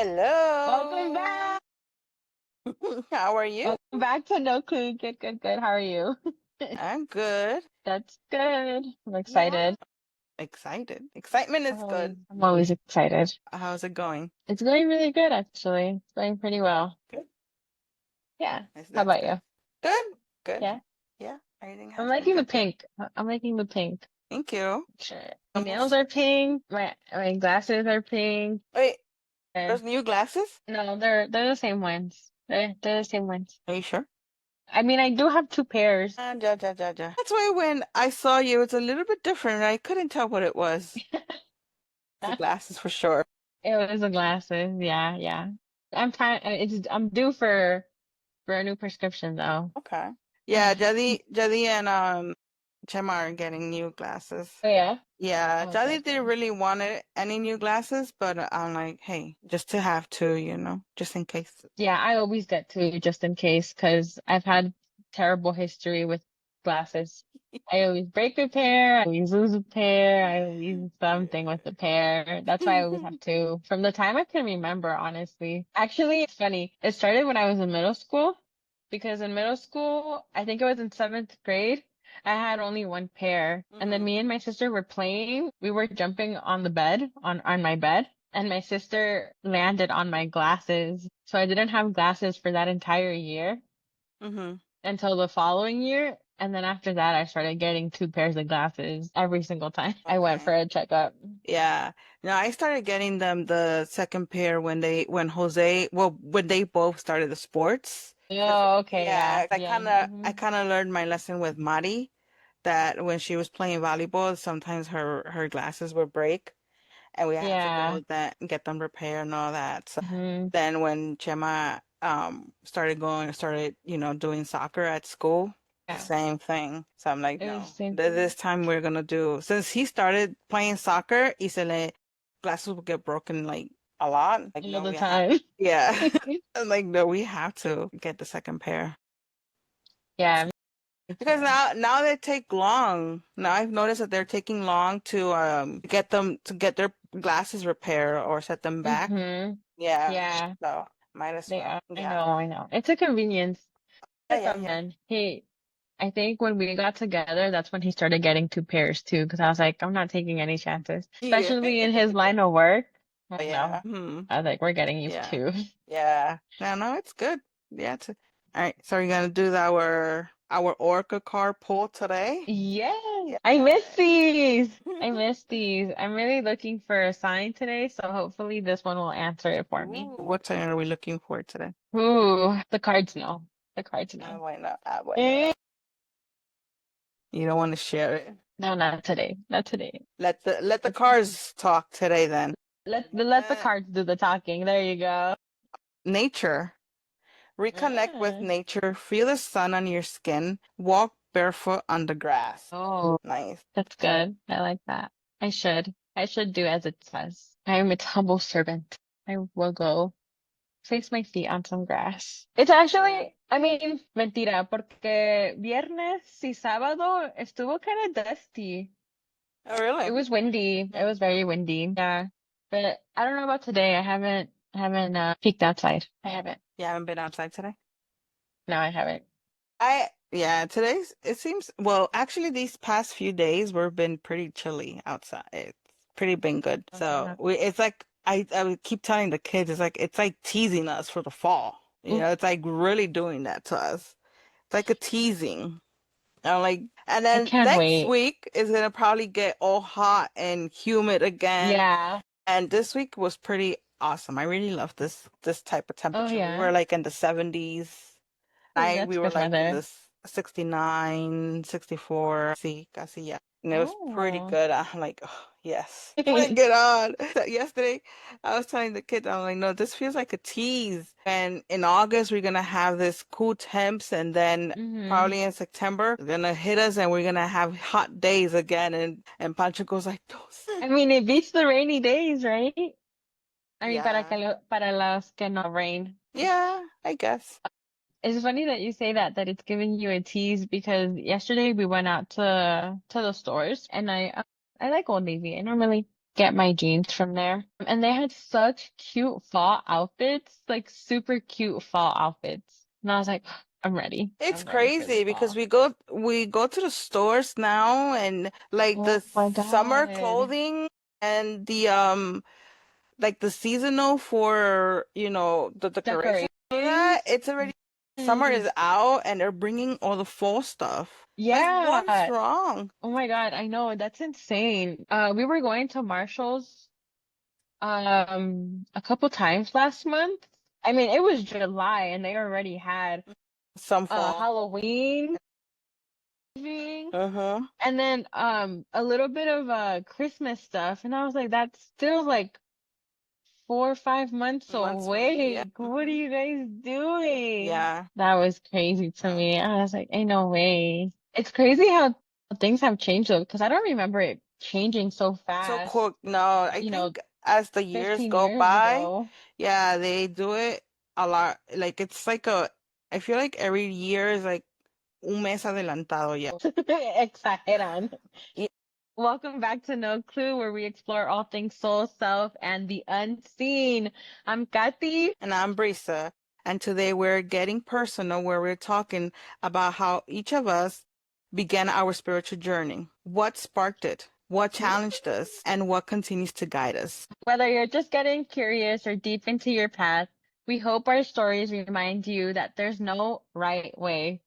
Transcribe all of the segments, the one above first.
Welcome Hello. back. How are you? Welcome back to No Clue. Good, good, good. How are you? I'm good. That's good. I'm Yeah. excited. Excited. Excitement is good. I'm always excited. How's it going? It's going really good, actually. It's going pretty well. Good. Yeah. How That's about good. you? Good. Good. Yeah. Yeah. Everything I'm has been liking the good. pink. I'm liking the pink. Thank you. Sure. My nails Almost. are pink. My glasses are pink. Wait, And those new glasses? no, they're the same ones. They're the same ones. Are you sure? I mean, I do have two pairs. Ja, ja, ja, ja. That's why when I saw you, it's a little bit different. I couldn't tell what it was. The glasses for sure. It was the glasses. Yeah, yeah. I'm due for a new prescription though. Okay. Yeah, Oh Jadi and Chema are getting new glasses. yeah. Yeah, Oh, Jolly good, didn't good. really want any new glasses, but I'm like, hey, just to have two, just in case. Yeah, I always get two just in case because I've had terrible history with glasses. I always break a pair, I always lose a pair, I always something with the pair. That's why I always have two. From the time I can remember, honestly. Actually, it's funny. It started when I was in middle school because in middle school, I think it was in seventh grade, I had only one pair. And then Hmm. me and my sister were playing. We were jumping on the bed, on my bed. And my sister landed on my glasses. So I didn't have glasses for that entire year Hmm. until the following year. And then after that, I started getting two pairs of glasses every single time I went for Okay. a checkup. Yeah. No, I started getting them the second pair when they both started the sports. 'Cause, Oh, okay. Yeah. yeah, I Yeah. kind of I kind of learned my lesson with Mari that when she was playing volleyball, sometimes her glasses would break. And we had to Yeah. go that get them repaired and all that. So Hmm. then when Chema started, doing soccer at school, the Yeah. same thing. So I'm like, It was the no, same this thing time we're gonna do since he started playing soccer, glasses will get broken like a lot. Like, all no, the we have time. yeah. I'm like, no, we have to get the second pair. Yeah. Because now they take long. Now I've noticed that they're taking long to get their glasses repaired or set them back. Hmm. Yeah. Yeah. So might as They well. are. I Yeah. know. I know. It's a convenience. Yeah, With yeah, them yeah. then. I think when we got together, that's when he started getting two pairs too, because I was like, I'm not taking any chances, Yeah. especially in his line of work. I don't Yeah. know. Hmm. I was like, we're getting you Yeah. two. Yeah. No, no, it's good. Yeah. All right. So we're gonna do our Orca card pull today. Yes, Yeah. I miss these. I miss these. I'm really looking for a sign today, so hopefully this one will answer it for me. Ooh, what sign are we looking for today? Ooh, the cards know. The cards know. Why not? Why not? Eh, You don't want to share it. No, not today. Not today. Let the Let's cards talk today then. let the cards do the talking. There you go. Nature. Reconnect with Ah. nature. Feel the sun on your skin. Walk barefoot on the grass. Oh. Nice. That's good. I like that. I should. I should do as it says. I am its humble servant. I will go place my feet on some grass. It's Yeah. actually, I mean, mentira, porque viernes y sábado estuvo kind of dusty. Oh, It really? was windy. It Hmm. was very windy. Yeah. But I don't know about today. I haven't peeked outside. I haven't. You haven't been outside today? No, I haven't. Yeah, it seems, well, actually these past few days we've been pretty chilly outside. It's pretty been good. Oh, So yeah. it's like I would keep telling the kids it's like teasing us for the fall. Ooh, It's like really doing that to us. It's like a teasing. I'm like, and I then can't next wait. week is gonna probably get all hot and humid again. Yeah. And this week was pretty awesome. I really love this type of Oh, temperature. We yeah. were like in the 70s. Ooh, Night we that's were good like in weather. this 69, 64, see, casi, yeah. And it was pretty Oh. good. I'm like, oh, yes. Bring it on. So yesterday, I was telling the kids, I'm like, no, this feels like a tease. And in August, we're gonna have this cool temps, and then Hmm. probably in September, it's gonna hit us, and we're gonna have hot days again. And Pancho goes like, don't say. I mean, it beats the rainy days, right? I mean, Yeah, para los que no rain. yeah, I guess. It's funny that you say that it's giving you a tease because yesterday we went out to the stores and I like Old Navy. I normally get my jeans from there. And they had such cute fall outfits, like super cute fall outfits. And I was like, I'm ready. It's I'm ready for the crazy because fall. we go to the stores now and like the Oh my summer God. clothing and the like the seasonal for, the decoration for that, Decorations. it's already summer Mm, is out and they're bringing all the fall stuff. Like, what is yeah. wrong? Oh my God, I know. That's insane. We were going to Marshall's a couple times last month. I mean, it was July and they already had Some fall. Halloween thing Uh-huh. and then a little bit of Christmas stuff. And I was like, that's still like 4 or 5 months Months from, yeah. away. Like, what are you guys doing? Yeah. That was crazy to Yeah. me. I was like, ain't no way. It's crazy how things have changed though, because I don't remember it changing so So fast, quick. No, I you know, think as the years 15 go years by, ago. yeah, they do it a lot. Like it's like I feel like every year is like un mes adelantado, yeah. Exageran. Welcome back to No Clue, where we explore all things soul, self, and the unseen. I'm Kathy. And I'm Brisa. And today we're getting personal, where we're talking about how each of us began our spiritual journey. What sparked it? What challenged us? And what continues to guide us? Whether you're just getting curious or deep into your path, we hope our stories remind you that there's no right way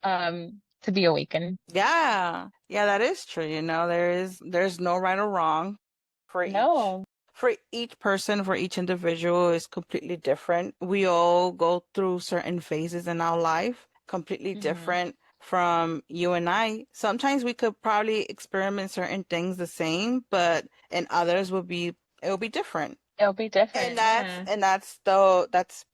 to be awakened. Yeah. Yeah, that is true. There's no right or wrong for each No. for each person, for each individual is completely different. We all go through certain phases in our life, completely Hmm. different from you and I. Sometimes we could probably experiment certain things the same, but in others it'll be different. It'll be And different. that's Yeah. and that's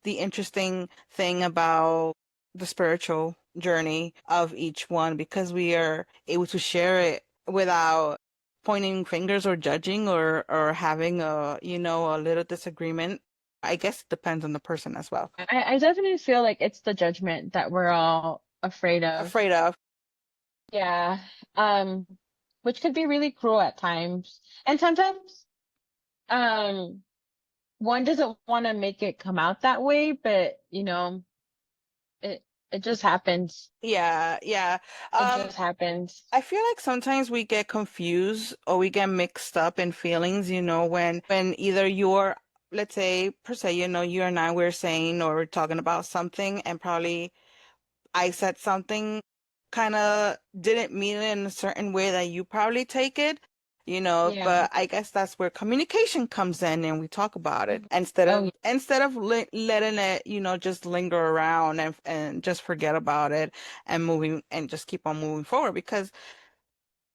the interesting thing about the spiritual journey of each one because we are able to share it without pointing fingers or judging or having a little disagreement. I guess it depends on the person as well. I definitely feel like it's the judgment that we're all afraid of. Afraid of. Yeah. Um, which could be really cruel at times. And sometimes, um, one doesn't want to make it come out that way, but it just happens. Yeah, yeah. It Um, just happens. I feel like sometimes we get confused or we get mixed up in feelings, when either you're, let's say, per se, you and I were saying or we're talking about something and probably I said something kind of didn't mean it in a certain way that you probably take it, Yeah. but I guess that's where communication comes in and we talk about it Mhm. instead Oh, of letting it, just linger around and just forget about it and moving and just keep on moving forward because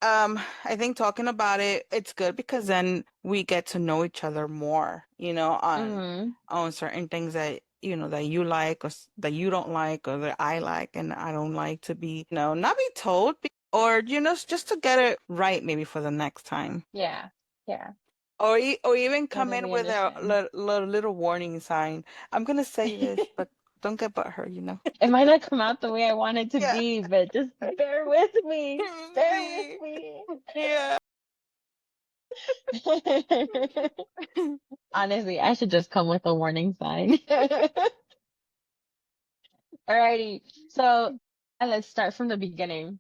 I think talking about it, it's good because then we get to know each other more, mm, on certain things that that you like or that you don't like or that I like and I don't like to be, not be told or just to get it right maybe for the next time. yeah. Yeah. Or even come in Totally with a understand. little warning sign. I'm gonna say this, but don't get butthurt. It might not come out the way I want it to Yeah. be, but just bear with me. Bear with See? me. Yeah. Honestly, I should just come with a warning sign. Alrighty. So let's start from the beginning.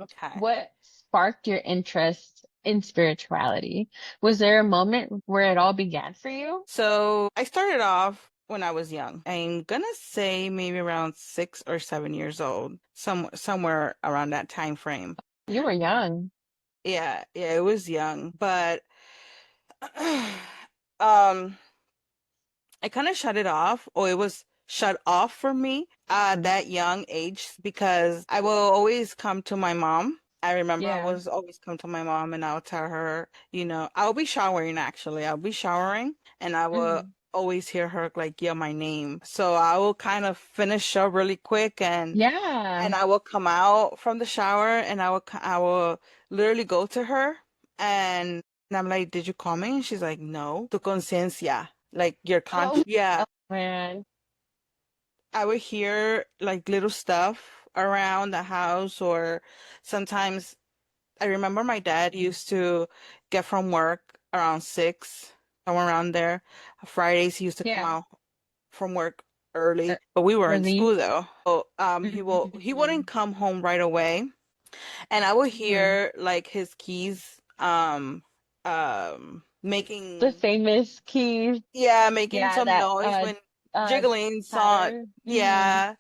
Okay. What sparked your interest in spirituality? Was there a moment where it all began for you? So I started off when I was young. I'm gonna say maybe around 6 or 7 years old, somewhere around that time frame. You were young. Yeah, yeah, it was young, but um, I kind of shut it off, or it was shut off for me at that young age because I will always come to my mom. I remember I Yeah. was always come to my mom and I'll tell her, I'll be showering actually. I'll be showering and I will Hmm. always hear her like yell my name. So I will kind of finish up really quick Yeah. and I will come out from the shower and I will literally go to her and I'm like, "Did you call me?" And she's like, "No." Tu conciencia, like your Oh, conscience. Yeah, man. I would hear like little stuff around the house or sometimes I remember my dad used to get from work around 6, somewhere around there. Fridays he used to come Yeah. out from work early, Er- but we were in Early. school though. So he Mm-hmm. wouldn't come home right away, and I would Mm-hmm. hear like his keys The making, famous keys. yeah, making Yeah, some that noise when uh jiggling song. pattern. Mm-hmm. Yeah,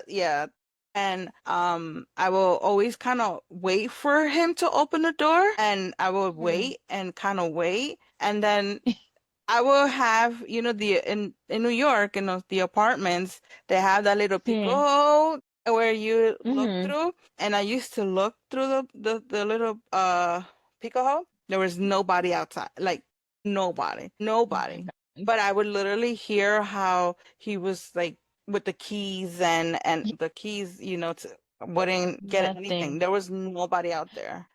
yeah. And I will always kind of wait for him to open the door, and I will Mm-hmm. wait and kind of wait, and then I will have, the in New York, the apartments, they have that little Yeah. peephole where you look Mm-hmm. through, and I used to look through the little peephole. There was nobody outside, like nobody, Oh my nobody. God. But I would literally hear how he was like with the keys and the keys, wouldn't get anything. Nothing. There was nobody out there.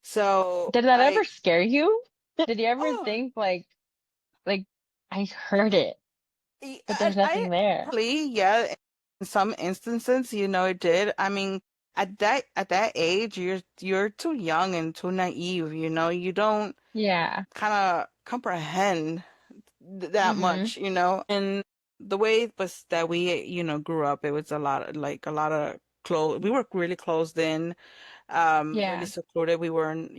So Did that ever scare you? Did you ever oh. think like I heard it, but there's I nothing there? actually, yeah, in some instances, it did. I mean, at that age, you're too young and too naive, you don't Yeah. kind of comprehend that Mm-hmm. much, and the way it was that we, grew up, it was a lot of close. We were really closed in, really Yeah. secluded. We weren't,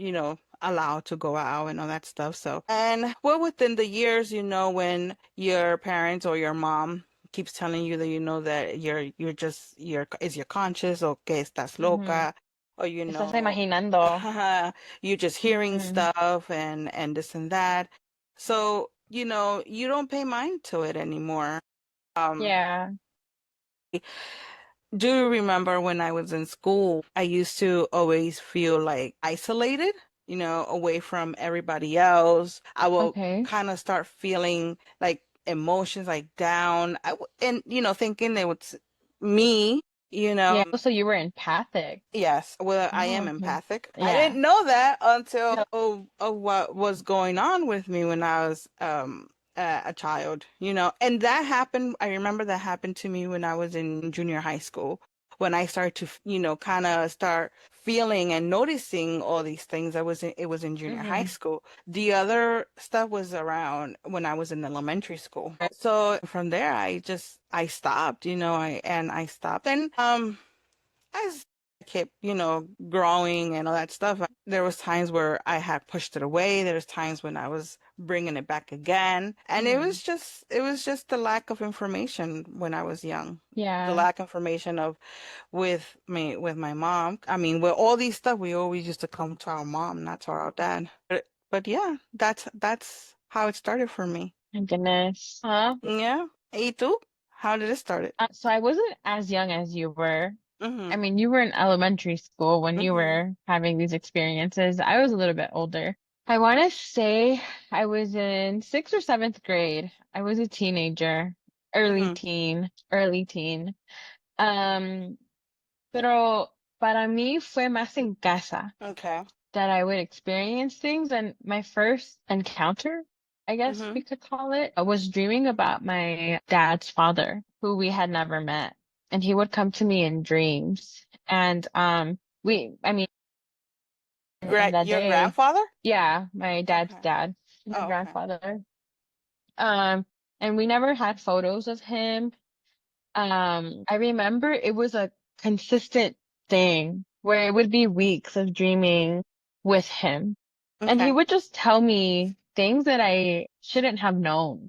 allowed to go out and all that stuff. So, and well, within the years, when your parents or your mom keeps telling you that that is your conscious, or que estás Mm-hmm. loca, or Estás imaginando. you're just hearing Mm-hmm. stuff and this and that. So, you don't pay mind to it anymore. Um, Yeah. do you remember when I was in school, I used to always feel like isolated, away from everybody else. I will Okay. kind of start feeling like emotions like down. And thinking it was me, you Yeah. know. So you were empathic. Yes, well, I am Oh, okay. empathic. I Yeah. didn't know that until of what was going on with me when I was a child, and that happened. I remember that happened to me when I was in junior high school, when I started to, kind of start feeling and noticing all these things. It was in junior high Mm-hmm. school. The other stuff was around when I was in elementary school. So from there, I stopped, I stopped, and as I kept, growing and all that stuff, there was times where I had pushed it away. There was times when I was bringing it back again, and Mm-hmm. it was just the lack of information when I was young. The Yeah. lack of information of with my mom. I mean, with all these stuff, we always used to come to our mom, not to our dad. But yeah, that's how it started for me. My goodness. Huh? Yeah. ¿Y tú? How did it start? So I wasn't as young as you were. I Mm-hmm. mean, you were in elementary school when you Mm-hmm. were having these experiences. I was a little bit older. I want to say I was in sixth or seventh grade. I was a teenager, Mm-hmm. early teen. Um, pero para mí fue más en casa Okay. that I would experience things. And my first encounter, I guess Mm-hmm. we could call it, I was dreaming about my dad's father, who we had never met. And he would come to me in dreams. And I mean, in that Your day, grandfather? yeah, my dad's Okay. dad, my Oh, okay. grandfather. Um, and we never had photos of him. I remember it was a consistent thing where it would be weeks of dreaming with him. And he Okay. would just tell me things that I shouldn't have known.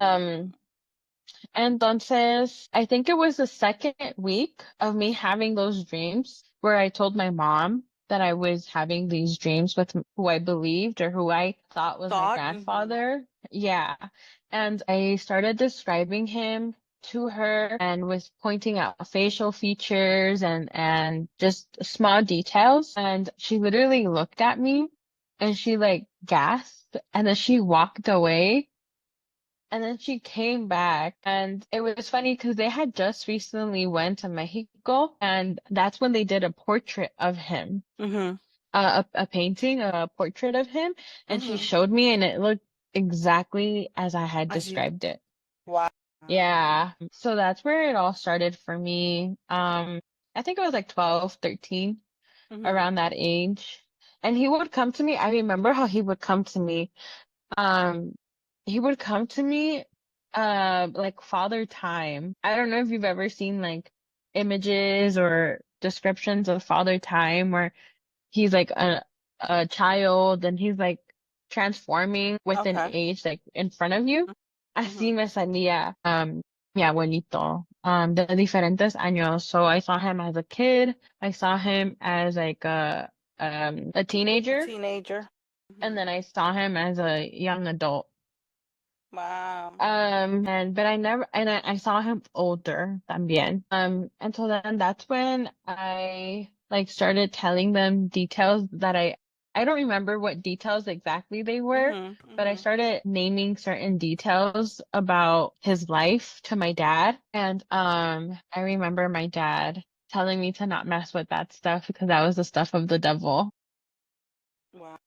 Entonces, I think it was the second week of me having those dreams where I told my mom that I was having these dreams with who I believed or who I thought was my Thought? Mm-hmm. grandfather. Yeah. And I started describing him to her and was pointing out facial features and just small details. And she literally looked at me and she like gasped and then she walked away. And then she came back and it was funny because they had just recently went to Mexico and that's when they did a portrait of him, Mm-hmm. a painting, a portrait of him. And she Mm-hmm. showed me and it looked exactly as I had As you described it. wow. Yeah. So that's where it all started for me. I think I was like 12, 13, Mm-hmm. around that age. And he would come to me. I remember how he would come to me. Um, he would come to me, like Father Time. I don't know if you've ever seen like images or descriptions of Father Time where he's like a child and he's like transforming with an Okay. age like in front of you. Así Mm-hmm. me salía mi abuelito de diferentes años. So I saw him as a kid. I saw him as like a A teenager, teenager. and Hmm. then I saw him as a young adult. Wow. And but I never, and I saw him older también. And so then that's when I like started telling them details that I don't remember what details exactly they were, Mm-hmm. but I Mm-hmm. started naming certain details about his life to my dad. And I remember my dad telling me to not mess with that stuff because that was the stuff of the devil. Wow.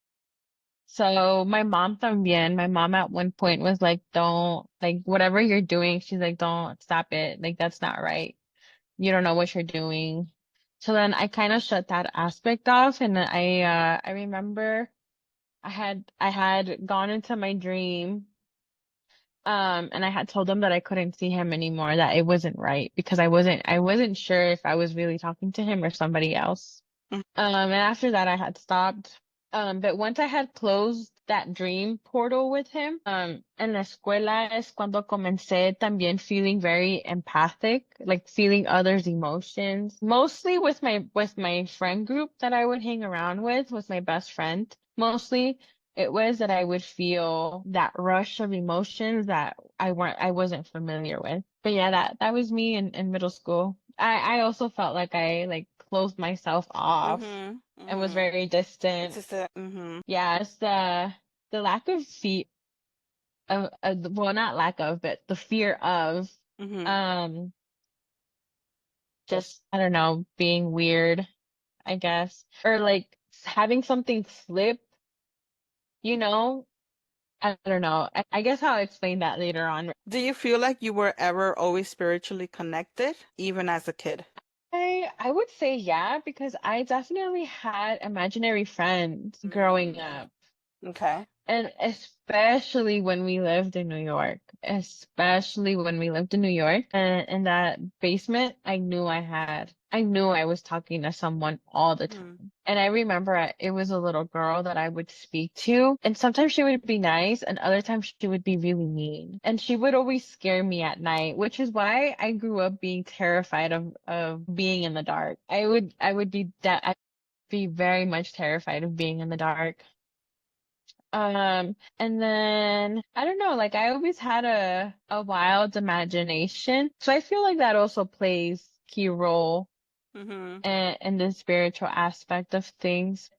So my mom también, my mom at one point was like, don't, like, whatever you're doing, she's like, don't stop it. Like, that's not right. You don't know what you're doing. So then I kind of shut that aspect off, and I remember I had gone into my dream, and I had told them that I couldn't see him anymore, that it wasn't right because I wasn't sure if I was really talking to him or somebody else. And after that, I had stopped. But once I had closed that dream portal with him, en la escuela es cuando comencé también feeling very empathic, like feeling others' emotions, mostly with my friend group that I would hang around with my best friend. Mostly it was that I would feel that rush of emotions that I wasn't familiar with. But yeah, that was me in middle school. I also felt like I like closed myself off Mm-hmm. and was Mm-hmm. very It's distant. just a mm-hmm. Yeah, it's the lack of fear of well, not lack of, but the fear of Mm-hmm. um just I don't know, being weird, I guess. Or like having something slip, you know? I don't know. I guess I'll explain that later on. Do you feel like you were ever always spiritually connected, even as a kid? I would say yeah, because I definitely had imaginary friends growing Mm. up. Okay. And especially when we lived in New York, especially when we lived in New York and in that basement, I knew I was talking to someone all the Mm. time. And I remember it was a little girl that I would speak to, and sometimes she would be nice, and other times she would be really mean. And she would always scare me at night, which is why I grew up being terrified of being in the dark. I'd be very much terrified of being in the dark. And then I don't know, like I always had a wild imagination. So I feel like that also plays key role Mm-hmm. in the spiritual aspect of things.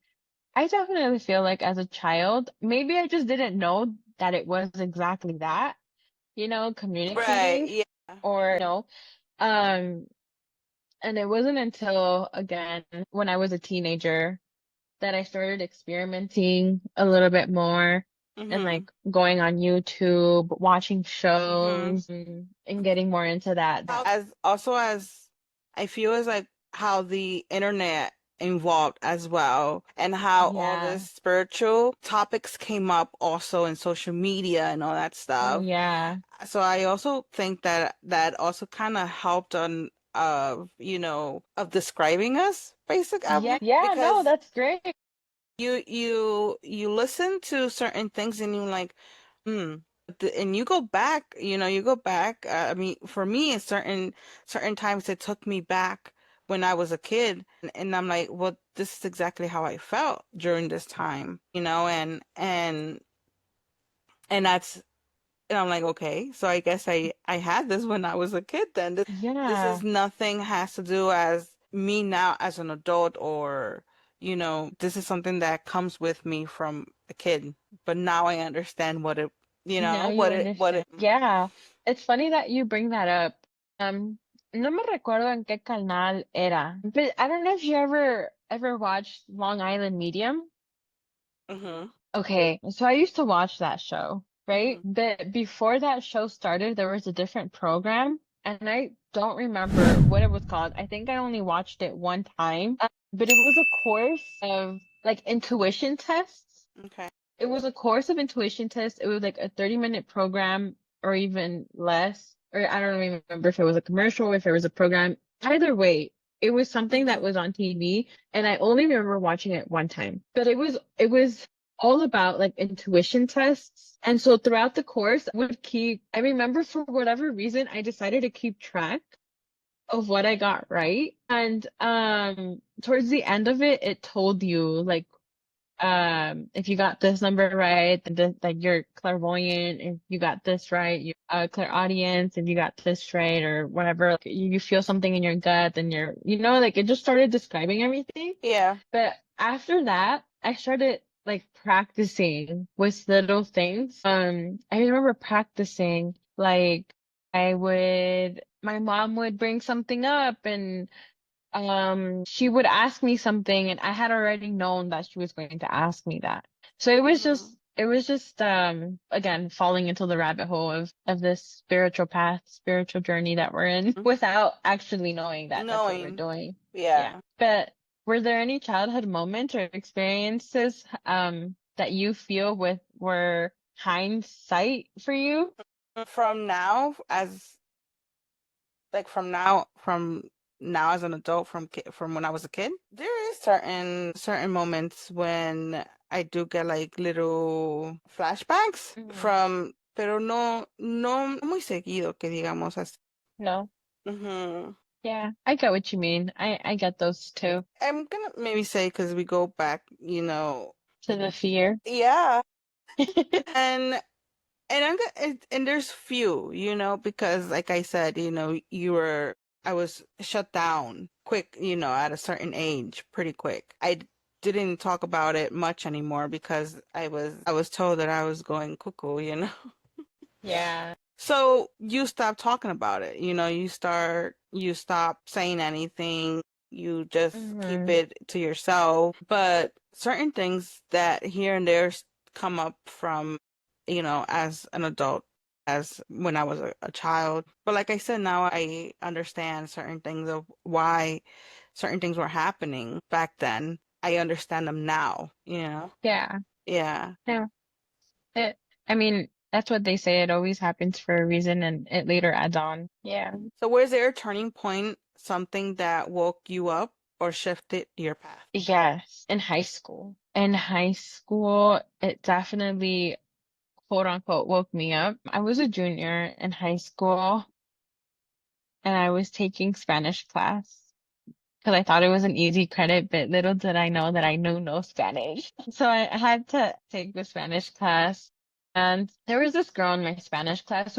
I definitely feel like as a child, maybe I just didn't know that it was exactly that, Right. communicating Yeah. or, um, and it wasn't until again when I was a teenager that I started experimenting a little bit more and Mm-hmm. like going on YouTube, watching Mm-hmm. shows and getting more into that. As I feel as like how the internet involved as well, and how all Yeah. this spiritual topics came up also in social media and all that Oh, stuff. yeah. So I also think that that also kind of helped on of describing us Yeah, no, because that's great. you listen to certain things and you're like, hmm. And you go back, you go back. I mean, for me, in certain times, it took me back when I was a kid, and I'm like, well, this is exactly how I felt during this time, and that's and I'm like, okay, so I guess I had this when I was a kid then. This is Yeah. nothing has to do as me now as an adult or, this is something that comes with me from a kid. But now I understand Now you what understand. it Yeah. It's funny that you bring that up. Um, no me recuerdo en qué canal era, but I don't know if you ever watched Long Island Medium. hmm Okay, so I used to watch that show, right? hmm But before that show started, there was a different program, and I don't remember what it was called. I think I only watched it one time, but it was a course of like intuition tests. Okay. It was a course of intuition tests. It was like a 30-minute program or even less. Or I don't even remember if it was a commercial, if it was a program. Either way, it was something that Hmm. was on TV and I only remember watching it one time. But it was all about like intuition tests. And so throughout the course, I remember for whatever reason, I decided to keep track of what I got right. And towards the end of it, it told you like if you got this number right, then like you're clairvoyant. If you got this right, you clairaudience. If you got this right or whatever, like, you feel something in your gut, then like it just started describing everything. Yeah. But after that, I started like practicing with little things. I remember practicing like my mom would bring something up and she would ask me something and I had already known that she was going to ask me that. So Hmm. it was just again falling into the rabbit hole of this spiritual path, spiritual journey that we're in without actually knowing that that's what we're Knowing. doing. Yeah. Yeah. But were there any childhood moments or experiences that you feel with were hindsight for you? From now, from now as an adult, from when I was a kid, there is certain moments when I do get like little flashbacks Mhm. from, pero no muy seguido que digamos así. No. Hmm. Yeah, I get what you mean. I get those too. I'm gonna maybe say because we go back, To the fear. yeah, and and there's few, because like I said, I was shut down quick, at a certain age, pretty quick. Didn't talk about it much anymore because I was told that I was going cuckoo. Yeah. So you stop talking about it, you stop saying anything, you just keep Hmm. it to yourself. But certain things that here and there come up from, as an adult, as when I was a child. But like I said, now I understand certain things of why certain things were happening back then. I understand them now. Yeah. Yeah. No. It, I mean, that's what they say. It always happens for a reason and it later adds on. Yeah. So was there a turning point, something that woke you up or shifted your path? Yes. In high school. In high school, it definitely quote unquote woke me up. I was a junior in high school and I was taking Spanish class. Because I thought it was an easy credit, but little did I know that I knew no Spanish. So I had to take the Spanish class. And there was this girl in my Spanish class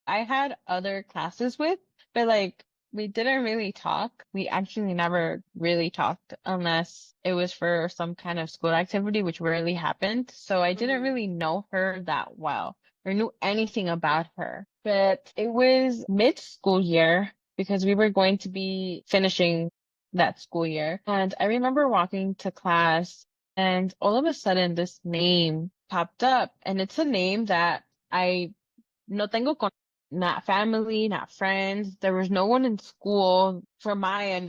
I had other classes with, but like we didn't really talk. We actually never really talked unless it was for some kind of school activity, which rarely happened. So I didn't Hmm. really know her that well or knew anything about her. But it was mid-school year because we were going to be finishing that school year. And I remember walking to class and all of a sudden this name popped up and it's a name that I no tengo con not family, not friends. There was no one in school from my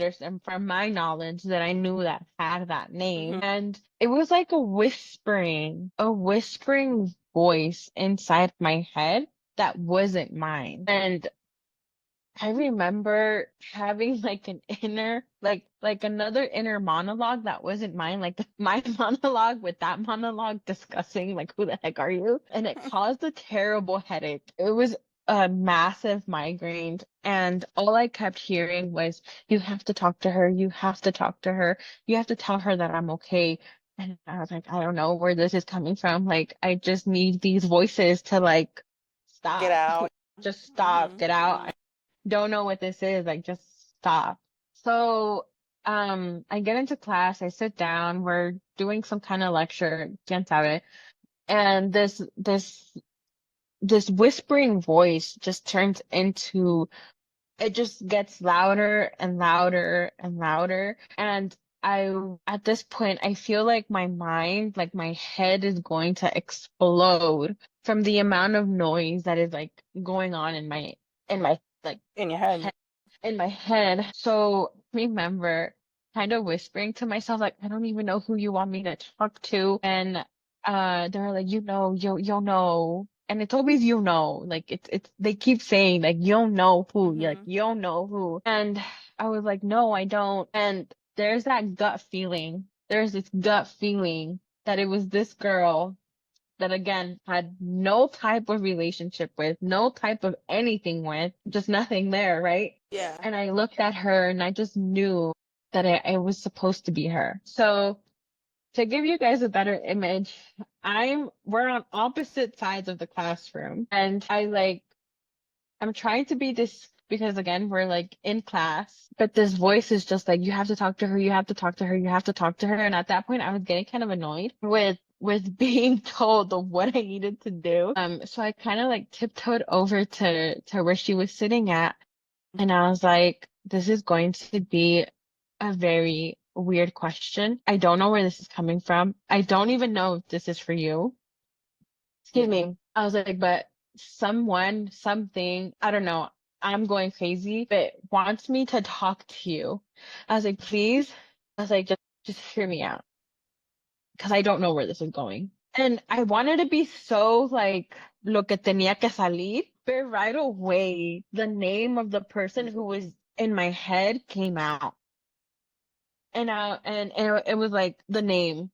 knowledge that I knew that had that name. Hmm. And it was like a whispering voice inside my head that wasn't mine. And I remember having like an like another inner monologue that wasn't mine, like my monologue with that monologue discussing like who the heck are you? And it caused a terrible headache. It was a massive migraine, and all I kept hearing was, "You have to talk to her. You have to talk to her. You have to tell her that I'm okay." And I was like, I don't know where this is coming from. Like, I just need these voices to like Get stop. out. Just stop, Hmm. get Hmm. out, don't know what this is, like just stop. So I get into class, I sit down, we're doing some kind of lecture, quién sabe, and this whispering voice just turns into it just gets louder and louder and louder. And at this point, I feel like my mind, like my head is going to explode from the amount of noise that is like going on in my like In your head. head in my head. So remember, kind of whispering to myself, like, I don't even know who you want me to talk to. And they're like, you'll know. And it's always like it's they keep saying like you'll know who, like Mm-hmm. you'll know who. And I was like, no, I don't. And there's that gut feeling. There's this gut feeling that it was this girl that again had no type of relationship with, no type of anything with, just nothing there, right? Yeah. And I looked at her and I just knew that it was supposed to be her. So to give you guys a better image, we're on opposite sides of the classroom and I'm trying to be this because again, we're like in class, but this voice is just like, you have to talk to her, you have to talk to her, you have to talk to her. And at that point, I was getting kind of annoyed with being told of what I needed to do. So I kind of like tiptoed over to where she was sitting at, and I was like, this is going to be a very weird question. I don't know where this is coming from. I don't even know if this is for you. Excuse me. I was like, but someone, something, I don't know, I'm going crazy, but wants me to talk to you. I was like, please. I was like, just hear me out because I don't know where this is going. And I wanted to be so like, lo que tenía que salir, but right away, the name of the person who was in my head came out. And it was like the name.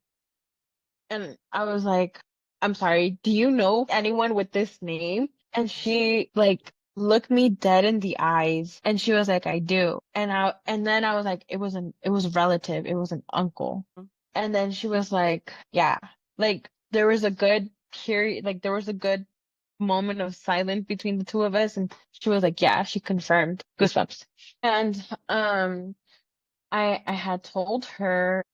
And I was like, I'm sorry, do you know anyone with this name? And she like looked me dead in the eyes and she was like, I do. And then I was like, it was a relative, it was an uncle. And then she was like, yeah, like there was a good period, like there was a good moment of silence between the two of us. And she was like, yeah, she confirmed goosebumps. And I had told her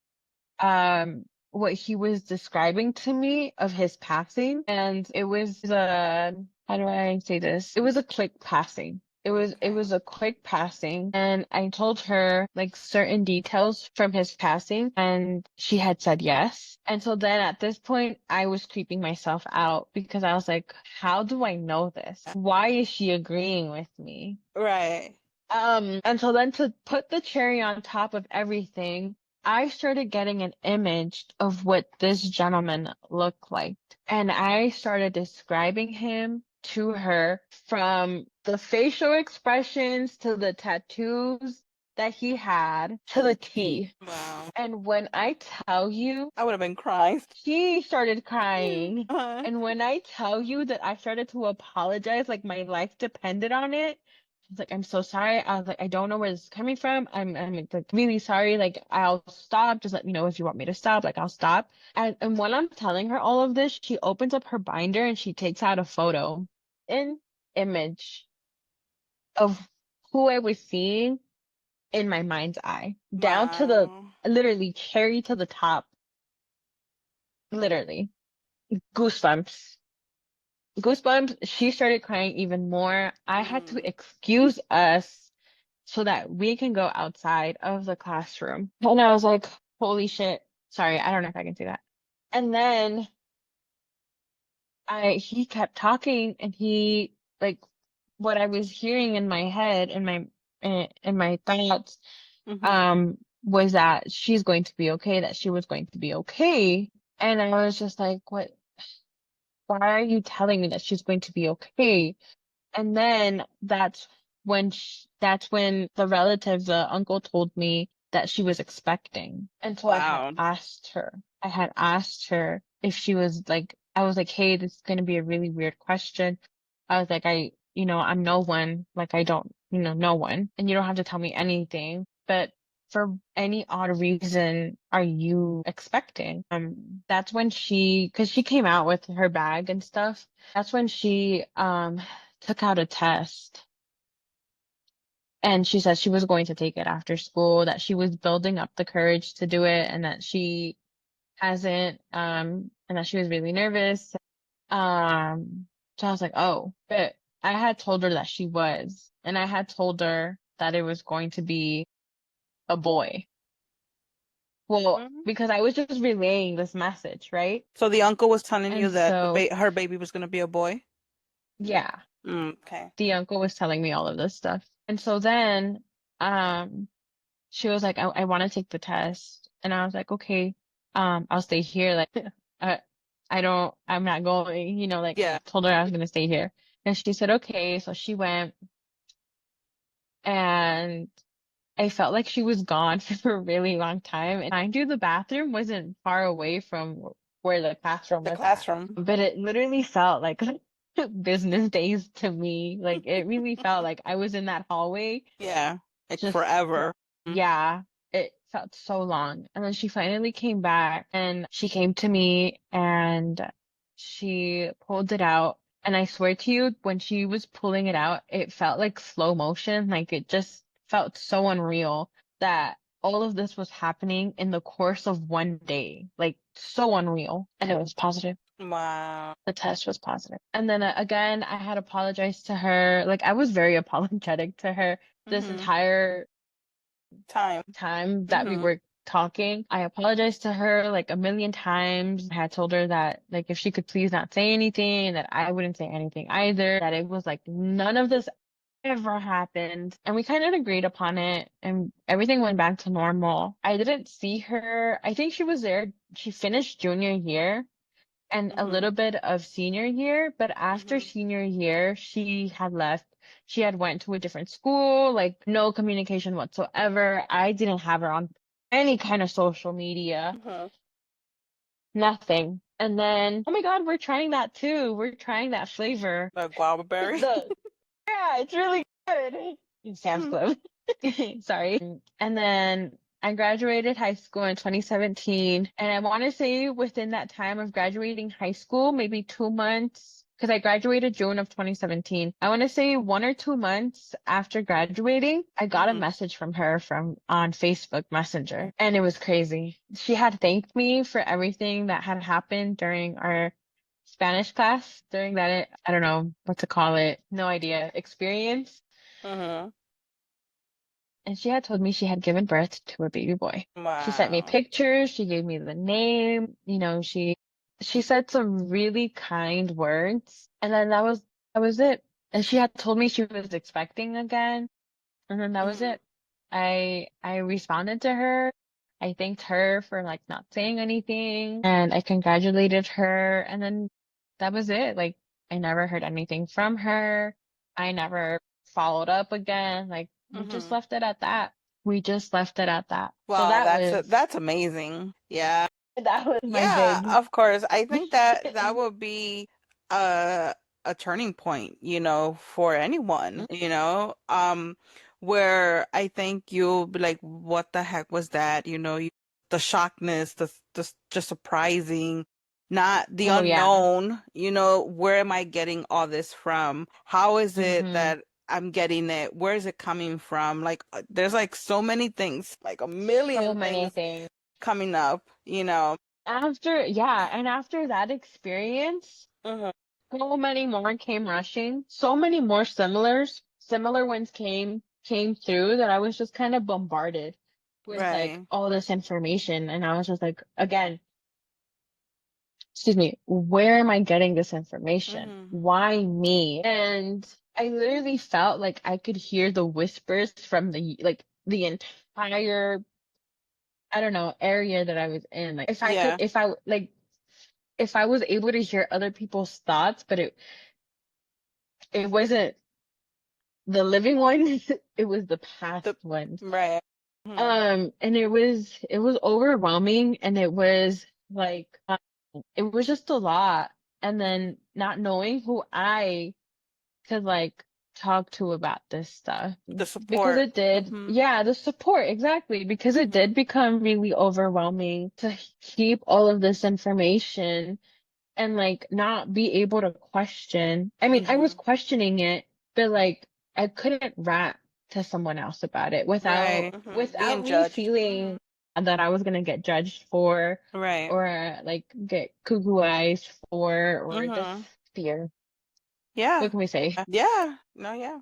what he was describing to me of his passing, and it was how do I say this? It was a quick passing. It Okay. was a quick passing, and I told her like certain details from his passing, and she had said yes. And so then at this point, I was creeping myself out because I was like, how do I know this? Why is she agreeing with me? Right. And so then to put the cherry on top of everything, I started getting an image of what this gentleman looked like. And I started describing him to her from the facial expressions to the tattoos that he had to the T. Wow. And when I tell you, I would have been crying. she started crying. Uh, And when I tell you that I started to apologize, like my life depended on it, I was like, I'm so sorry. I was like, I don't know where this is coming from. I'm like really sorry. Like, I'll stop. Just let me know if you want me to stop. Like, I'll stop. And when I'm telling her all of this, she opens up her binder and she takes out a photo, an image of who I was seeing in my mind's eye, down to the wow. literally cherry to the top, literally goosebumps. Goosebumps, she started crying even more. I had to Mm. excuse us so that we can go outside of the classroom. And I was like, holy shit. Sorry, I don't know if I can say that. And then he kept talking and he, like, what I was hearing in my head, in my thoughts, Mm-hmm. was that she's going to be okay, that she was going to be okay. And I was just like, why are you telling me that she's going to be okay? And then that's when the relative, the uncle told me that she was expecting. And so Wow. I had asked her if she was like, I was like, hey, this is going to be a really weird question. I was like, I'm no one, like I don't, no one, and you don't have to tell me anything, but for any odd reason are you expecting? That's when cause she came out with her bag and stuff. That's when she, took out a test and she said she was going to take it after school, that she was building up the courage to do it and that she hasn't, and that she was really nervous. So I was like, oh, but I had told her that she was, and I had told her that it was going to be a boy. Well, Mhm. because I was just relaying this message, right? So the uncle was telling you And that so, her baby was going to be a boy? yeah, Mm, okay. the uncle was telling me all of this stuff. And so then, um, she was like, I want to take the test. And I was like, okay, I'll stay here. Like, I, I'm not going, like Yeah. told her I was going to stay here. And she said, okay. So she went and I felt like she was gone for a really long time. And mind you, the bathroom wasn't far away from where the classroom The was at. classroom. But it literally felt like business days to me. Like it really felt like I was in that hallway Yeah. Like just forever. Mm. yeah, it felt so long. And then she finally came back and she came to me and she pulled it out. And I swear to you, when she was pulling it out, it felt like slow motion. Like it just felt so unreal that all of this was happening in the course of one day. Like so unreal. And it was positive. Wow. The test was positive. And then again, I had apologized to her. Like I was very apologetic to her this Mm-hmm. entire Time. time that we Mm-hmm. were talking. I apologized to her like a million times. I had told her that like if she could please not say anything, that I wouldn't say anything either, that it was like none of this ever happened. And we kind of agreed upon it and everything went back to normal. I didn't see her. I think she was there. She finished junior year and a Mm-hmm. little bit of senior year, but after Mm-hmm. senior year, she had left. She had went to a different school, like no communication whatsoever. I didn't have her on any kind of social media, Mm-hmm. nothing. And then, oh my God, we're trying that too. We're trying that flavor. The guava berry. Yeah, it's really good. In Sam's Mm. Club. Sorry. And then I graduated high school in 2017. And I want to say within that time of graduating high school, maybe 2 months, because I graduated June of 2017. I want to say 1 or 2 months after graduating, I got a Mm-hmm. message from her from on Facebook Messenger. And it was crazy. She had thanked me for everything that had happened during our Spanish class during that, I don't know what to call it, no idea, experience. Mm-hmm. And she had told me she had given birth to a baby boy. She sent me Wow. pictures, she gave me the name, she said some really kind words. And then that was it. And she had told me she was expecting again. And then that was Mm-hmm. it. I responded to her. I thanked her for like not saying anything and I congratulated her and then that was it. Like I never heard anything from her. I never followed up again. Like we just Mm-hmm. left it at that. We just left it at that. So Wow, that's amazing. Yeah. that was my Yeah, big of course. I think that that would be a a turning point, for anyone, where I think you'll be like, what the heck was that? The shockness, the just surprising, not the oh yeah. unknown, where am I getting all this from? How is it Hmm. that I'm getting it? Where is it coming from? Like, there's like so many things, like a So million many things things. coming up. And after that experience, Mhm. so many more came rushing. So many more similar ones came through that I was just kind of bombarded with like Right. all this information. And I was just like, again, excuse me, where am I getting this information? Hmm. Why me? And I literally felt like I could hear the whispers from the entire, I don't know, area that I was in. Like Yeah. if I was able to hear other people's thoughts, but it wasn't the living ones, it was the past The ones. right. Hmm. And it was overwhelming and it was like, it was just a lot. And then not knowing who I could like talk to about this stuff The because support. it did, Hmm. yeah, the support, exactly, because it Hmm. did become really overwhelming to keep all of this information and like not be able to question. I mean, I was Hmm. questioning it, but like I couldn't rant to someone else about it Right. without Hmm. without Being me judged. Hmm. feeling that I was gonna get judged for Right. or like get cuckoo eyes for or just Hmm. fear. Yeah. What can we say? Yeah. No, yeah.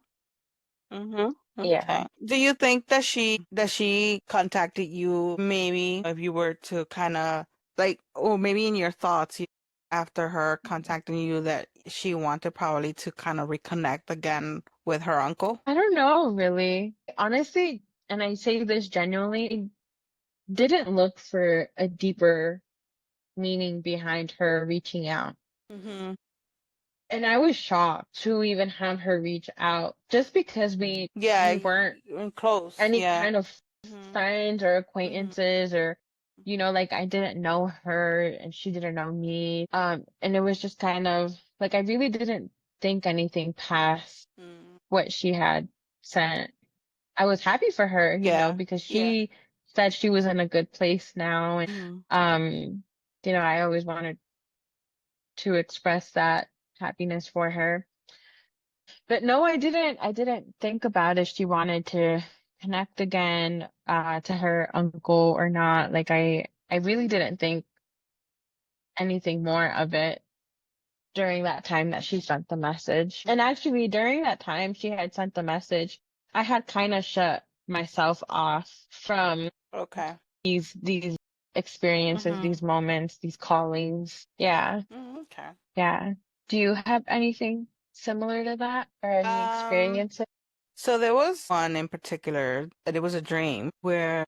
Hmm. Yeah. Okay. Do you think that she contacted you maybe if you were to kind of like, or maybe in your thoughts after her contacting you that she wanted probably to kind of reconnect again with her uncle? I don't know, really. Honestly, and I say this genuinely, didn't look for a deeper meaning behind her reaching out. Hmm. And I was shocked to even have her reach out just because we Yeah, weren't close. any Yeah. kind of Hmm. friends or Hmm. acquaintances or like I didn't know her and she didn't know me. And it was just kind of like I really didn't think anything past Mm. what she had sent. I was happy for her, Yeah. because Yeah. she said she was in a good place now. And, Hmm. um, I always wanted to express that happiness for her. But no, I didn't think about if she wanted to connect again, to her uncle or not. Like I really didn't think anything more of it during that time that she sent the message. And actually, during that time she had sent the message, I had kind of shut myself off from Okay. these experiences, Hmm. these moments, these callings. Yeah, Mm, okay. yeah. Do you have anything similar to that or any Um, experiences? so there was one in particular that it was a dream where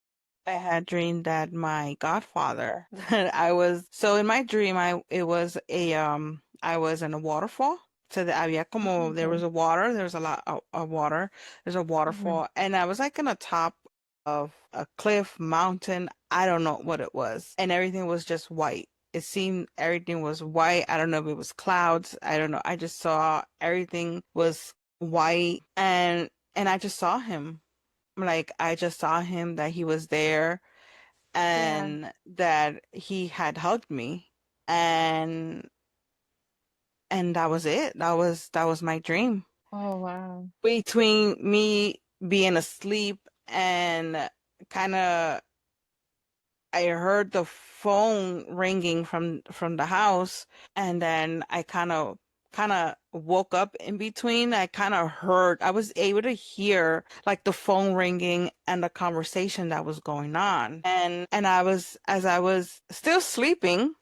I had dreamed that my godfather that I was so in my dream it was I was in a waterfall. So the había como there was Mhm, a water, there was a lot of water. There's a mhm. waterfall and I was like on the top of a cliff, mountain, I don't know what it was. And everything was just white. It seemed everything was white. I don't know if it was clouds. I don't know. I just saw everything was white and I just saw him. Like I just saw him that he was there Yeah. and that he had hugged me and that was it. That was my dream. Oh, wow. Between me being asleep and kind of I heard the phone ringing from the house and then I kind of woke up in between. I kind of heard I was able to hear like the phone ringing and the conversation that was going on. And I was as I was still sleeping,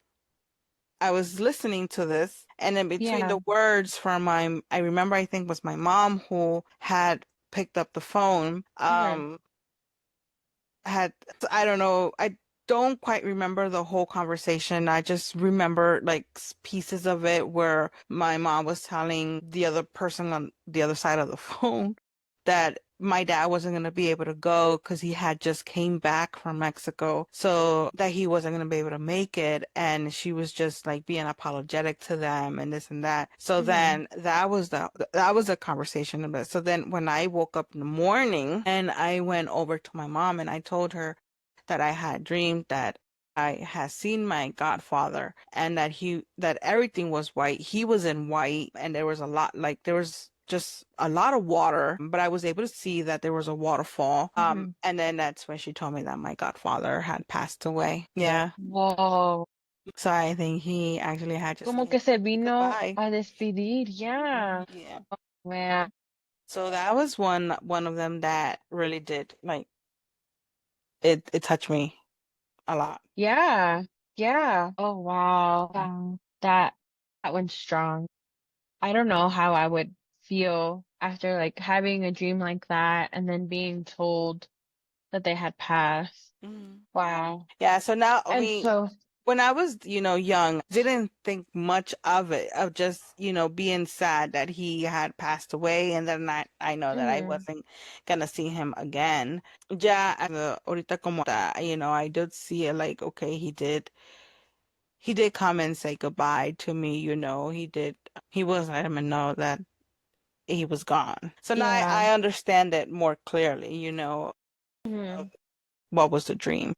I was listening to this and in between Yeah. the words from my I remember I think it was my mom who had picked up the phone. Mhm. Had I don't know, I don't quite remember the whole conversation. I just remember like pieces of it where my mom was telling the other person on the other side of the phone that my dad wasn't going to be able to go because he had just came back from Mexico, so that he wasn't going to be able to make it. And she was just like being apologetic to them and this and that. So Mhm. then that was a conversation of it. So then when I woke up in the morning and I went over to my mom and I told her that I had dreamed that I had seen my godfather and that everything was white. He was in white and there was a lot like there was just a lot of water, but I was able to see that there was a waterfall. Mhm. And then that's when she told me that my godfather had passed away. Yeah. Wow. So I think he actually had just Como came que se to say vino goodbye. a despedir. Yeah. Yeah. Wow. So that was one of them that really did like it touched me a lot. Yeah. Yeah. Oh, wow. Wow. That one's strong. I don't know how I would feel after like having a dream like that and then being told that they had passed. Mhm. Wow. Yeah, so now, I And mean, so, when I was, young, didn't think much of it, of just, being sad that he had passed away, and then I know that I mhm. wasn't gonna see him again. Ya, ahorita como, I did see it like, okay, he did come and say goodbye to me, he was letting me know that he was gone. So now I Yeah. understand it more clearly, of Mhm. what was the dream.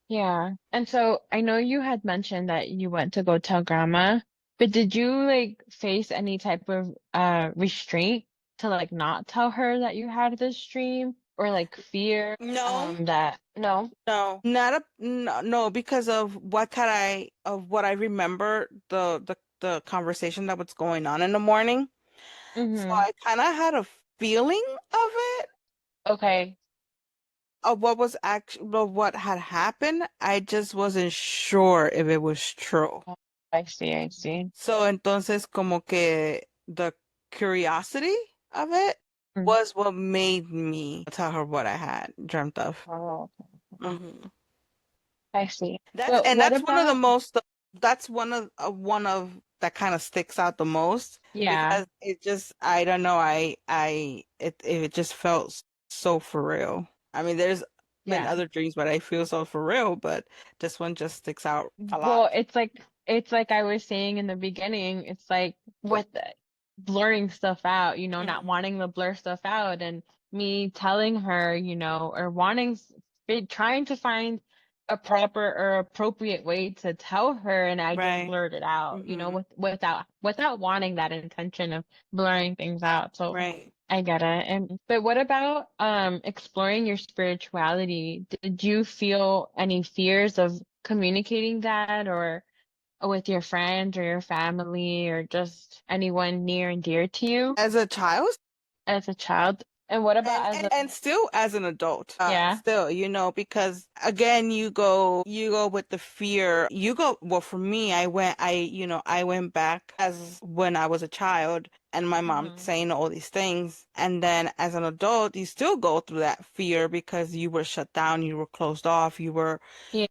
Yeah. And so I know you had mentioned that you went to go tell grandma, but did you like face any type of restraint to like not tell her that you had this dream or like fear No. that no? No, not a no, no, because of what I remember the conversation that was going on in the morning. So Mm-hmm. I kind of had a feeling of it, Okay. of what had happened. I just wasn't sure if it was true. I see, I see. So entonces como que the curiosity of it. Mm. was what made me tell her what I had dreamt of. Oh, Hmm. I see. That's But and what that's one of the about, most. That's one of that kind of sticks out the most yeah, because it just I don't know it just felt so for real. I mean, there's been yeah. other dreams, but I feel so for real. But this one just sticks out a lot. Well, it's like I was saying in the beginning, it's like with blurring stuff out, not Mhm. wanting to blur stuff out and me telling her, or trying to find a proper or appropriate way to tell her and I just Right. blurred it out, Hmm. without wanting that intention of blurring things out. So Right. I get it. And but what about exploring your spirituality? Did you feel any fears of communicating that or with your friends or your family or just anyone near and dear to you As a child, as a child? And what about as a, and still as an adult, yeah, still, because again, you go with the fear. You go, well, for me, I went back as when I was a child and my mom hmm saying all these things. And then as an adult, you still go through that fear because you were shut down, you were closed off, yeah,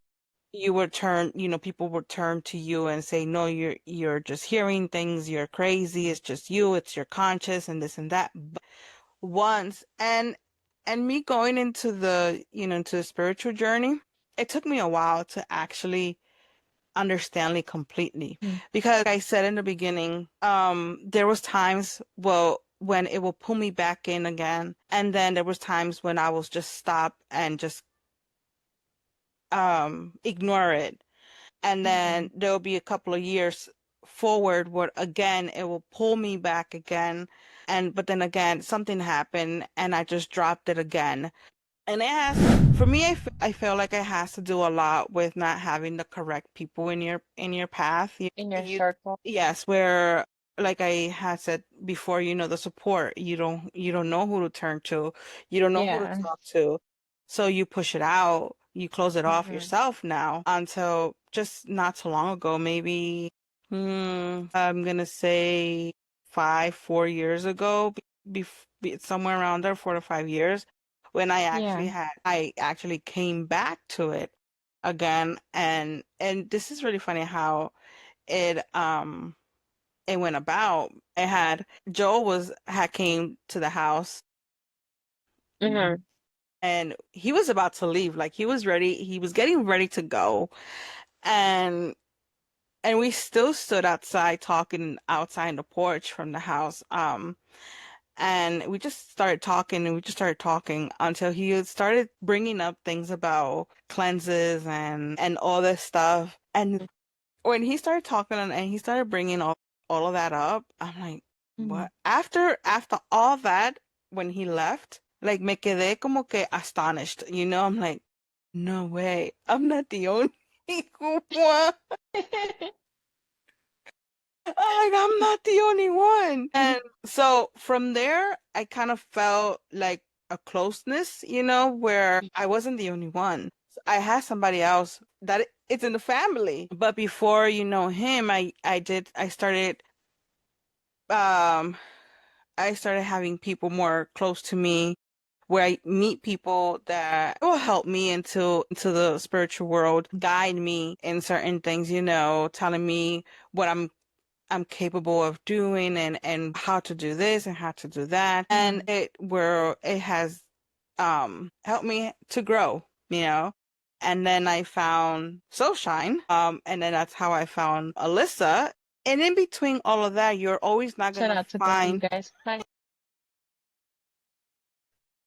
you were turned, people would turn to you and say, no, you're just hearing things, you're crazy, it's just you, it's your conscious and this and that. Once and me going into into the spiritual journey, it took me a while to actually understand it completely mm, because like I said in the beginning, there was times, well, when it will pull me back in again, and then there was times when I will just stop and just ignore it, and then hmm there'll be a couple of years forward where again it will pull me back again, and but then again something happened and I just dropped it again. And it has, for me, I feel like it has to do a lot with not having the correct people in your path. in your You, circle? yes, where like I had said before, the support, you don't know who to turn to, you don't know who to Yeah. talk to, so you push it out, you close it off hmm yourself now until just not so long ago, maybe, I'm gonna say 4 years ago, somewhere around there, 4 to 5 years when Yeah. I actually came back to it again, and this is really funny how it it went about. It had Joel was had came to the house hmm and he was about to leave, like he was ready, he was getting ready to go, and we still stood outside talking outside in the porch from the house. And we just started talking and we just started talking until he had started bringing up things about cleanses and all this stuff. And when he started talking and he started bringing all of that up, I'm like, hmm what? After all that, when he left, like me quedé como que astonished, I'm like, no way, I'm not the only one. I'm not the only one. And so from there, I kind of felt like a closeness, where I wasn't the only one. I had somebody else that it's in the family. But before him, um I started having people more close to me where I meet people that will help me into the spiritual world, guide me in certain things, telling me what I'm capable of doing and how to do this and how to do that. And hmm it has helped me to grow, you know. And then I found Soulshine. And then that's how I found Alyssa. And in between all of that, you're always not Shout gonna out to both of you find guys. Hi.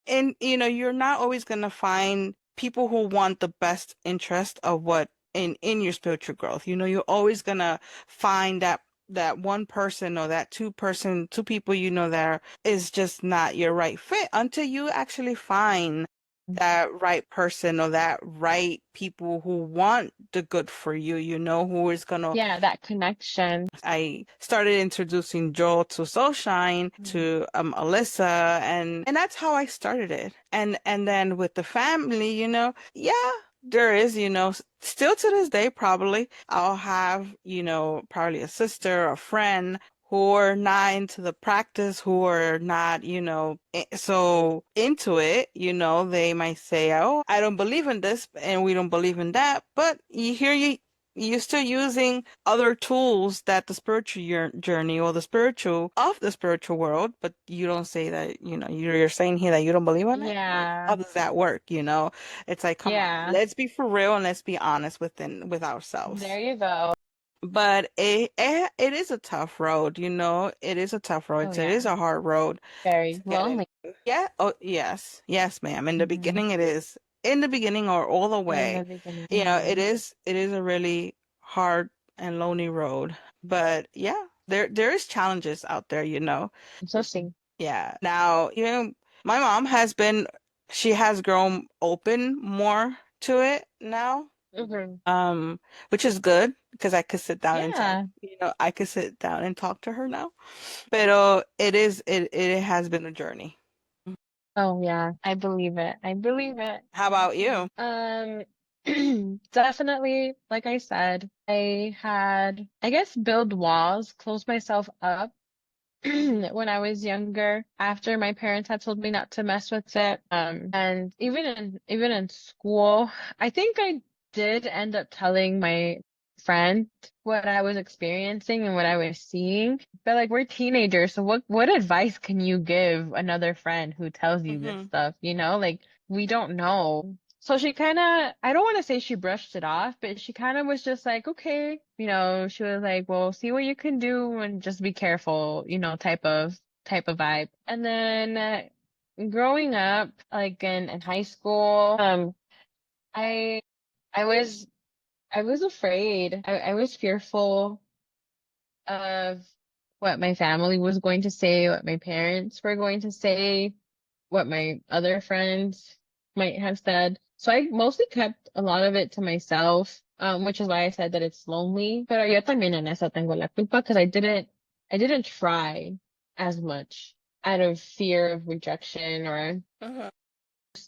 and you're not always going to find people who want the best interest of what in your spiritual growth. You're always going to find that one person or that two people that is just not your right fit until you actually find that right person or that right people who want the good for you, who is going to Yeah, that connection. I started introducing Joel to Soulshine, Mhm. to Alyssa, and that's how I started it. And then with the family, yeah, there is, still to this day, probably I'll have, probably a sister, a friend who are not into the practice, who are not, so into it, they might say, "Oh, I don't believe in this and we don't believe in that." But you're still using other tools that the spiritual journey or the spiritual world, but you don't say that, you're saying here that you don't believe in it. Like, how Yeah. does that work? It's like, come on, Yeah. let's be for real and let's be honest with There ourselves. you go. But it is a tough road, It is a tough Oh road. It is yeah. a hard road Very to get lonely into. Yeah. Oh, yes. Yes, ma'am. In the hmm beginning it is. In the beginning or all the in way. the beginning. It is a really hard and lonely road. But yeah, there is challenges out there. I'm so sick. Yeah. Now, my mom she has grown open more to it now, hmm um, which is good because I could sit down and talk. Yeah. I could sit down and talk to her now. But it has been a journey. Oh yeah. I believe it. I believe it. How about you? Um, definitely, like I said, I had, I guess, build walls, close myself up when I was younger, after my parents had told me not to mess with it. And even in school, I think I did end up telling my friend what I was experiencing and what I was seeing. But like we're teenagers, so what advice can you give another friend who tells you this Hmm. stuff, Like we don't know. So she kind of, I don't want to say she brushed it off, but she kind of was just like, okay, she was like, well, see what you can do and just be careful, type of vibe. And then growing up, like in high school, I I was I was afraid. I was fearful of what my family was going to say, what my parents were going to say, what my other friends might have said. So I mostly kept a lot of it to myself, which is why I said that it's lonely. Pero yo también en eso tengo la culpa because I didn't try as much out of fear of rejection or Hmm.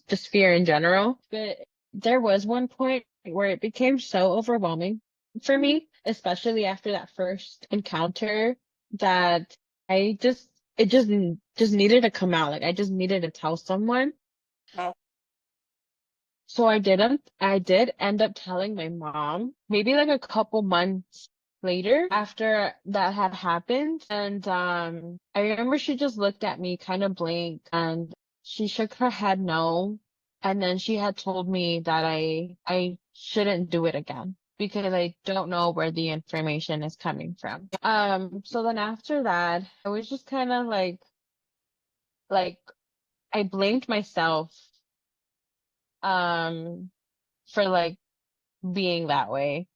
just fear in general. But there was one point where it became so overwhelming for me, especially after that first encounter, that I just it just needed to come out. Like I just needed to tell someone. Oh. So I didn't. I did end up telling my mom, maybe like a couple months later after that had happened. And I remember she just looked at me kind of blank and she shook her head no. And then she had told me that I shouldn't do it again because I don't know where the information is coming from. So then after that, I was just kind of like I blamed myself um for like being that way,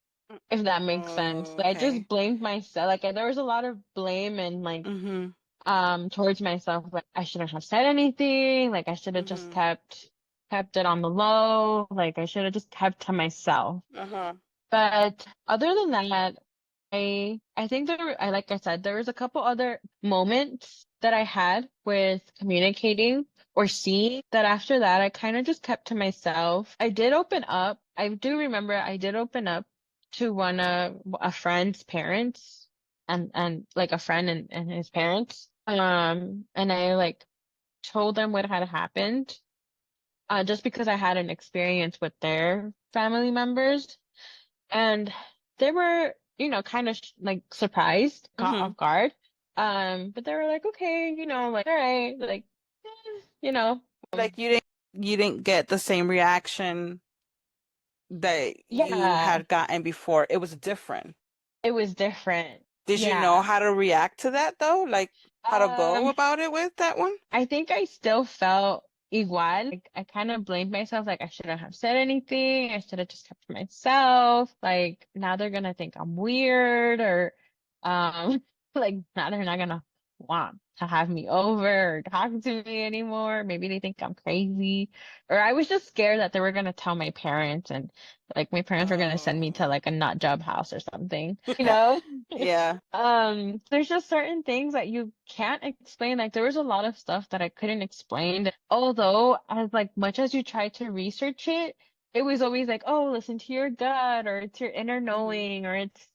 if that makes sense. Oh, Like, I okay. just blamed myself. Like there was a lot of blame and like Mm-hmm. towards myself. Like I shouldn't have said anything. Like I should have just Mm-hmm. kept it on the low. Like I should have just kept to myself. Uh-huh. But other than that, I think like I said, there was a couple other moments that I had with communicating or seeing that after that I kind of just kept to myself. I did open up. I do remember I did open up to one of a friend's parents and like a friend and his parents. And I like told them what had happened, just because I had an experience with their family members. And they were, kind of like surprised, caught Mm-hmm. off guard. But they were like, okay, like, all right, like, you know, Like you didn't get the same reaction that you yeah, had gotten before. It was different. it was different. Did you know Yeah. how to react to that though? Like how to go Um, about it with that one? I think I still felt igual. Like I kind of blamed myself. Like I shouldn't have said anything. I should have just kept to myself. Like now they're gonna think I'm weird or, like now they're not gonna want to have me over or talk to me anymore. Maybe they think I'm crazy. Or I was just scared that they were gonna tell my parents and like my parents were gonna send me to Oh. like a nut job house or something, you know? Yeah. There's just certain things that you can't explain. Like there was a lot of stuff that I couldn't explain. Although as like much as you try to research it, it was always like, oh, listen to your gut or it's your inner Hmm. knowing or it's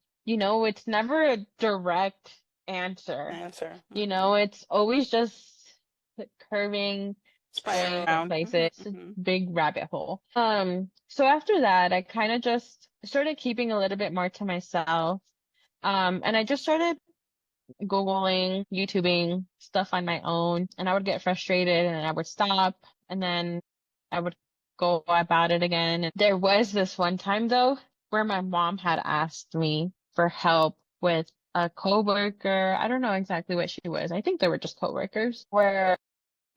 never a direct. answer. Answer. You know, it's always just curving, Spiral going different around. places. It's a big rabbit hole. So after that, I kind of just started keeping a little bit more to myself. And I just started Googling, YouTubing stuff on my own, and I would get frustrated and I would stop and then I would go about it again. And there was this one time though where my mom had asked me for help with a coworker. I don't know exactly what she was. I think they were just coworkers where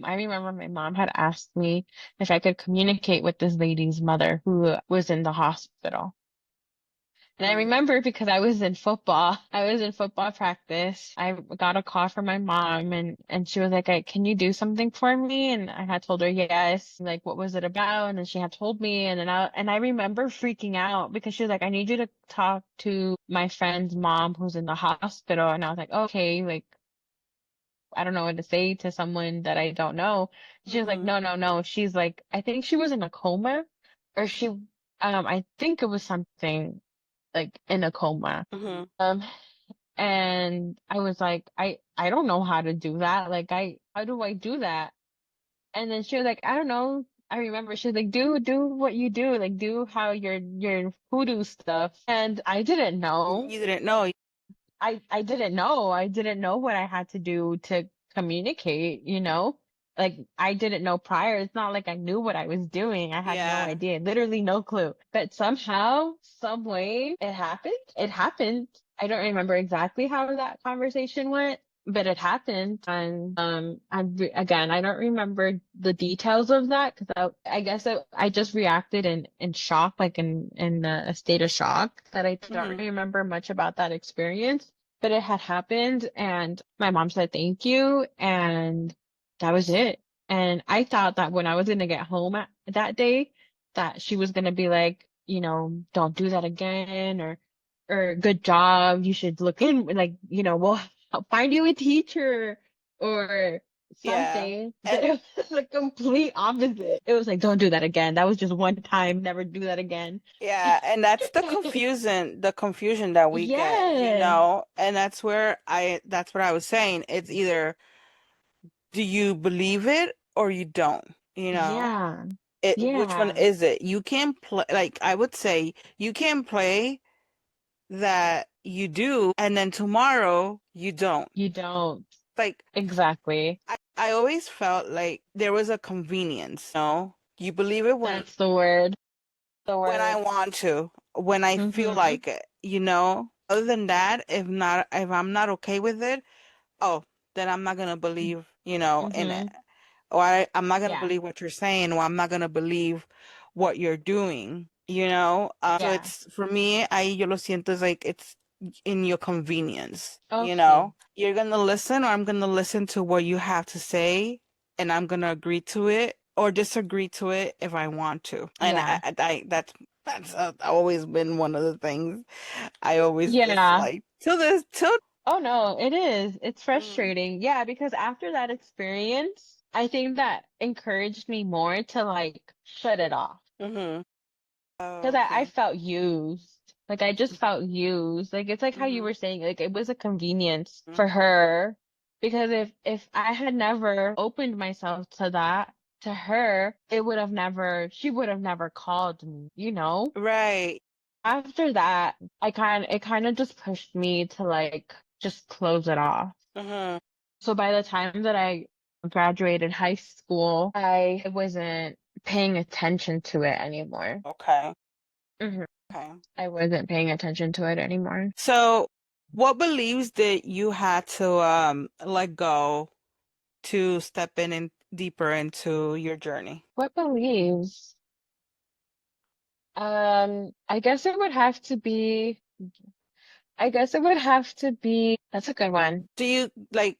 I remember my mom had asked me if I could communicate with this lady's mother who was in the hospital. And I Mm. remember because I was in football. I was in football practice. I got a call from my mom and she was like, Can you do something for me?" And I had told her yes. Like, what was it about? And then she had told me and I remember freaking out because she was like, "I need you to talk to my friend's mom who's in the hospital." And I was like, "Okay, like I don't know what to say to someone that I don't know." She was like, Mm-hmm. "No, no, no." She's like, I think she was in a coma or I think it was something like in a coma. Mm-hmm. Um, and I was like, I don't know how to do that. Like, how do I do that? And then she was like, I don't know. I remember she was like, do what you do, like do how your hoodoo stuff. And I didn't know. You didn't know. I didn't know. I didn't know what I had to do to communicate, you know? Like I didn't know prior. It's not like I knew what I was doing. I had no Yeah. idea, literally no clue. But somehow, some way it happened. It happened. I don't remember exactly how that conversation went, but it happened. And again, I don't remember the details of that because I guess I just reacted in shock, like in a state of shock that I don't Mm-hmm. remember much about that experience. But it had happened, and my mom said thank you, and that was it. And I thought that when I was gonna get home that day, that she was gonna be like, don't do that again, or good job, you should look in, like, we'll find you a teacher or Yeah. something. But And it was the complete opposite. It was like, don't do that again. That was just one time, never do that again. yeah, and that's the confusion that we get, Yeah, and that's what I was saying. It's either do you believe it or you don't, yeah, which one yeah. is it? You can't play, like I would say, you can't play that you do and then tomorrow you don't. You don't. Like Exactly. I always felt like there was a convenience, You believe it That's the word. The when I word. want to, when I feel Mm-hmm. like it. Other than that, if I'm not okay with it, oh, then I'm not gonna believe, in it. Mm-hmm. Or I'm not gonna Yeah. believe what you're saying, or I'm not gonna believe what you're doing, So Yeah. it's for me, yo lo siento es like it's in your convenience. Okay. You're gonna listen, or I'm gonna listen to what you have to say, and I'm gonna agree to it or disagree to it if I want to. And Yeah. that's always been one of the things I always Yeah. dislike to this till. Oh no, it is. It's Mm, frustrating. Yeah, because after that experience, I think that encouraged me more to like shut it off. mm-hmm. Because I Okay. felt used. Like I just felt used. Like it's like how you Mm-hmm. were saying, like it was a convenience for her. Because if I had never opened myself to that, to her, she would have never called me, you know? Right. After that, it kind of just pushed me to like just close it off. Mm-hmm. So by the time that I graduated high school, I wasn't paying attention to it anymore. Okay. Hmm. Okay. I wasn't paying attention to it anymore. So, what beliefs did you had to let go to step in and deeper into your journey? What beliefs? I guess it would have to be, that's a good one. Do you like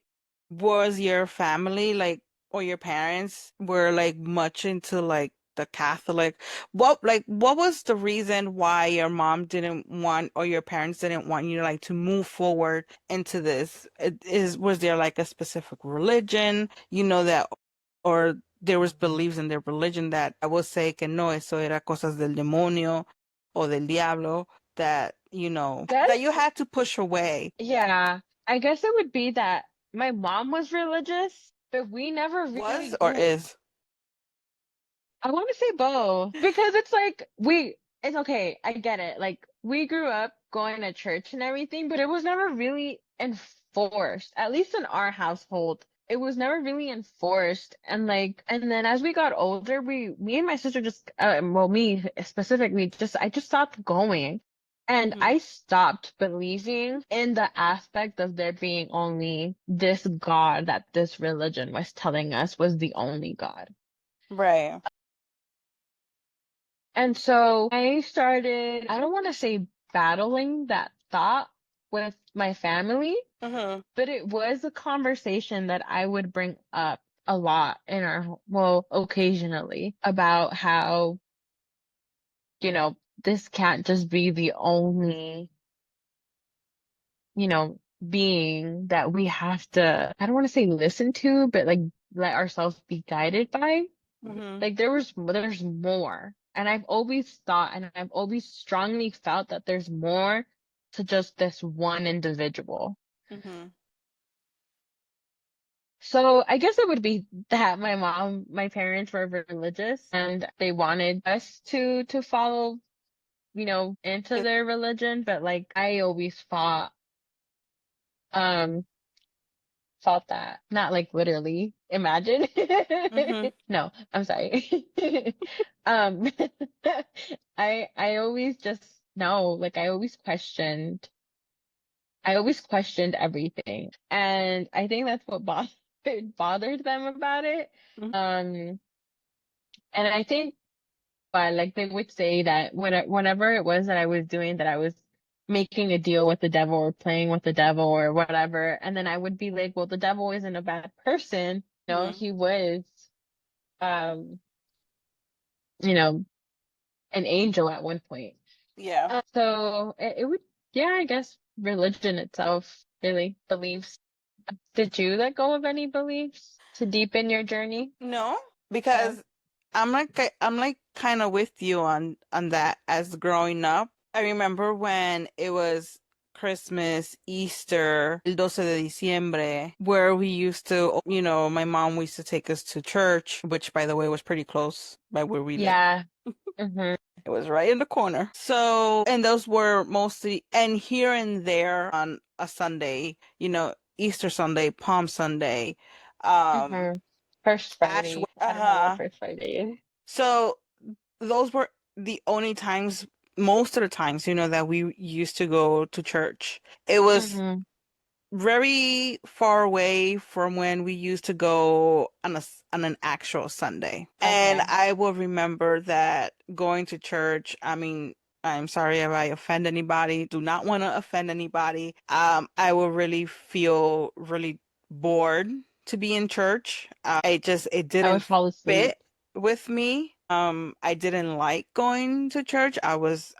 was your family like or your parents were like much into like the Catholic? What was the reason why your mom didn't want or your parents didn't want you like to move forward into this? Was there like a specific religion, that or there was beliefs in their religion that I would say que no, eso era cosas del demonio o del diablo that you Guess, had to push away? yeah. I guess it would be that my mom was religious, but we never really Was or grew. is? I want to say both because it's like it's okay. I get it. Like we grew up going to church and everything, but it was never really enforced. At least in our household, it was never really enforced. And then as we got older, me and my sister just, well, me specifically, I just stopped going. And Hmm. I stopped believing in the aspect of there being only this God that this religion was telling us was the only God. Right. And so I started, I don't want to say battling that thought with my family, Hmm. but it was a conversation that I would bring up a lot in well, occasionally about how, this can't just be the only, being that we have to, I don't want to say listen to, but like let ourselves be guided by. Hmm. Like there's more. And I've always thought and I've always strongly felt that there's more to just this one individual. Hmm. So I guess it would be that my parents were religious and they wanted us to follow, into their religion, but like I always um fought that. Not like literally. Imagine. Hmm. No, I'm sorry. Um, I always just no, like I always questioned everything. And I think that's what bothered them about it. Um, and I think but like they would say that whenever it was that I was doing that I was making a deal with the devil or playing with the devil or whatever, and then I would be like, well, the devil isn't a bad person. Hmm. He was um, you know, an angel at one point. Yeah. So it would yeah, I guess religion itself really beliefs. Did you let go of any beliefs to deepen your journey? No, No. because I'm like kind of with you on that as growing up. I remember when it was Christmas, Easter, el 12 de diciembre, where we used to, my mom used to take us to church, which by the way was pretty close by where we live. Yeah. Mm-hmm. It was right in the corner. So, and those were mostly, and here and there on a Sunday, Easter Sunday, Palm Sunday, um, Mm-hmm. First Ash, Friday. I don't know what uh-huh. First Friday is. So those were the only times, most of the times, that we used to go to church. It was Mm-hmm. very far away from when we used to go on an actual Sunday. And Okay. I will remember that going to church, I mean, I'm sorry if I offend anybody, do not want to offend anybody. I will really feel really bored to be in church. It I didn't would fall asleep. fit with me. I didn't like going to church. I was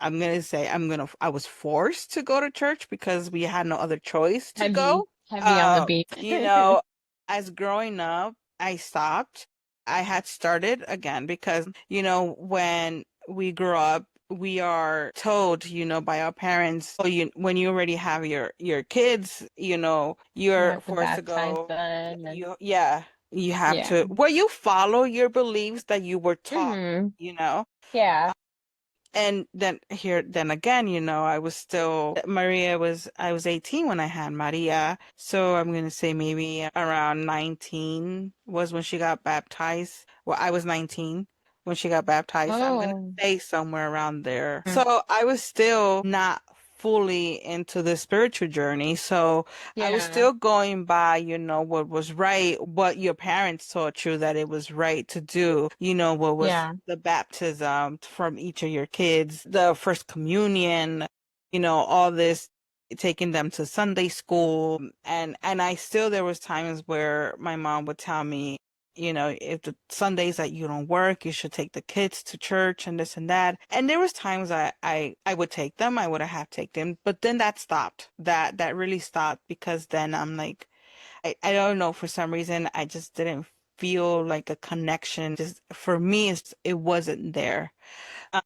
forced to go to church because we had no other choice to Heavy, go. heavy on the Uh, beat. you know, as growing up, I stopped. I had started again because, when we grew up, we are told, by our parents, oh, when you already have your kids, You you're have to forced to baptize go. them and Yeah, you have yeah. to, where you follow your beliefs that you were taught, Mm-hmm. you know? Yeah. And then again, I was 18 when I had Maria. So I'm going to say maybe around 19 was when she got baptized. Well, I was 19 when she got baptized. I'm going to Oh. say somewhere around there. Mm. So I was still not fully into the spiritual journey. So I was Yeah. still going by, what was right, what your parents taught you that it was right to do, what was Yeah. the baptism from each of your kids, the first communion, all this, taking them to Sunday school. And I still, there was times where my mom would tell me, if the Sundays that you don't work, you should take the kids to church and this and that. And there was times I would take them, I would have taken them, but then that stopped. That really stopped because then I'm like, I don't know, for some reason, I just didn't feel like a connection. Just for me, it wasn't there. Um,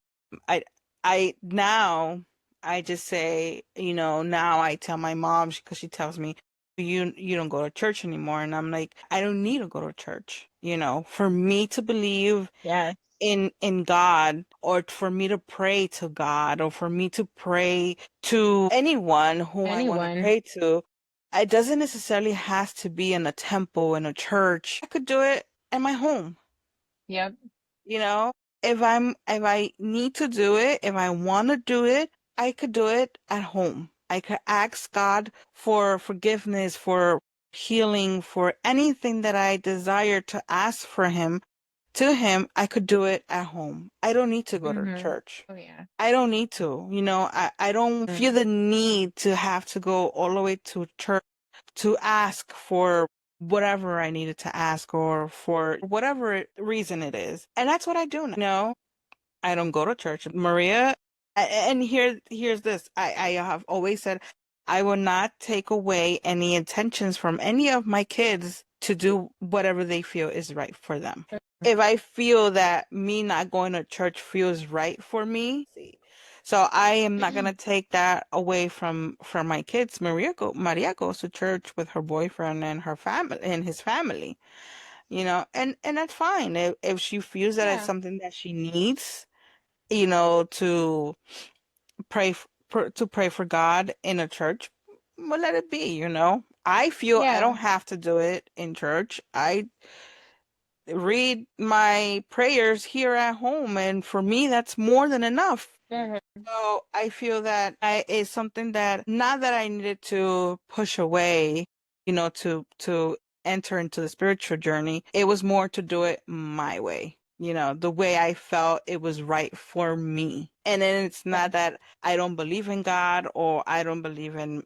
I, now I just say, now I tell my mom because she tells me, you don't go to church anymore. And I'm like, I don't need to go to church, for me to believe Yes. in God, or for me to pray to God, or for me to pray to anyone who I want to Anyone. pray to. It doesn't necessarily have to be in a temple, in a church. I could do it at my home. Yep. You know, if I need to do it, if I want to do it, I could do it at home. I could ask God for forgiveness, for healing, for anything that I desire to ask for him, to him. I could do it at home. I don't need to go to Mm-hmm. church. Oh yeah. I don't need to. I don't Mm. feel the need to have to go all the way to church to ask for whatever I needed to ask, or for whatever reason it is. And that's what I do now. I don't go to church. Maria, and here's this. I have always said I will not take away any intentions from any of my kids to do whatever they feel is right for them. If I feel that me not going to church feels right for me, so I am not gonna take that away from my kids. Maria goes to church with her boyfriend and her family and his family, and that's fine. If she feels that it's Yeah. something that she needs, to to pray for God in a church, well, let it be. I feel I Yeah. don't have to do it in church. I read my prayers here at home, and for me, that's more than enough. Mhm. So I feel that I is something that not that I needed to push away, to enter into the spiritual journey. It was more to do it my way, the way I felt it was right for me. And then it's Yeah. not that I don't believe in God, or I don't believe in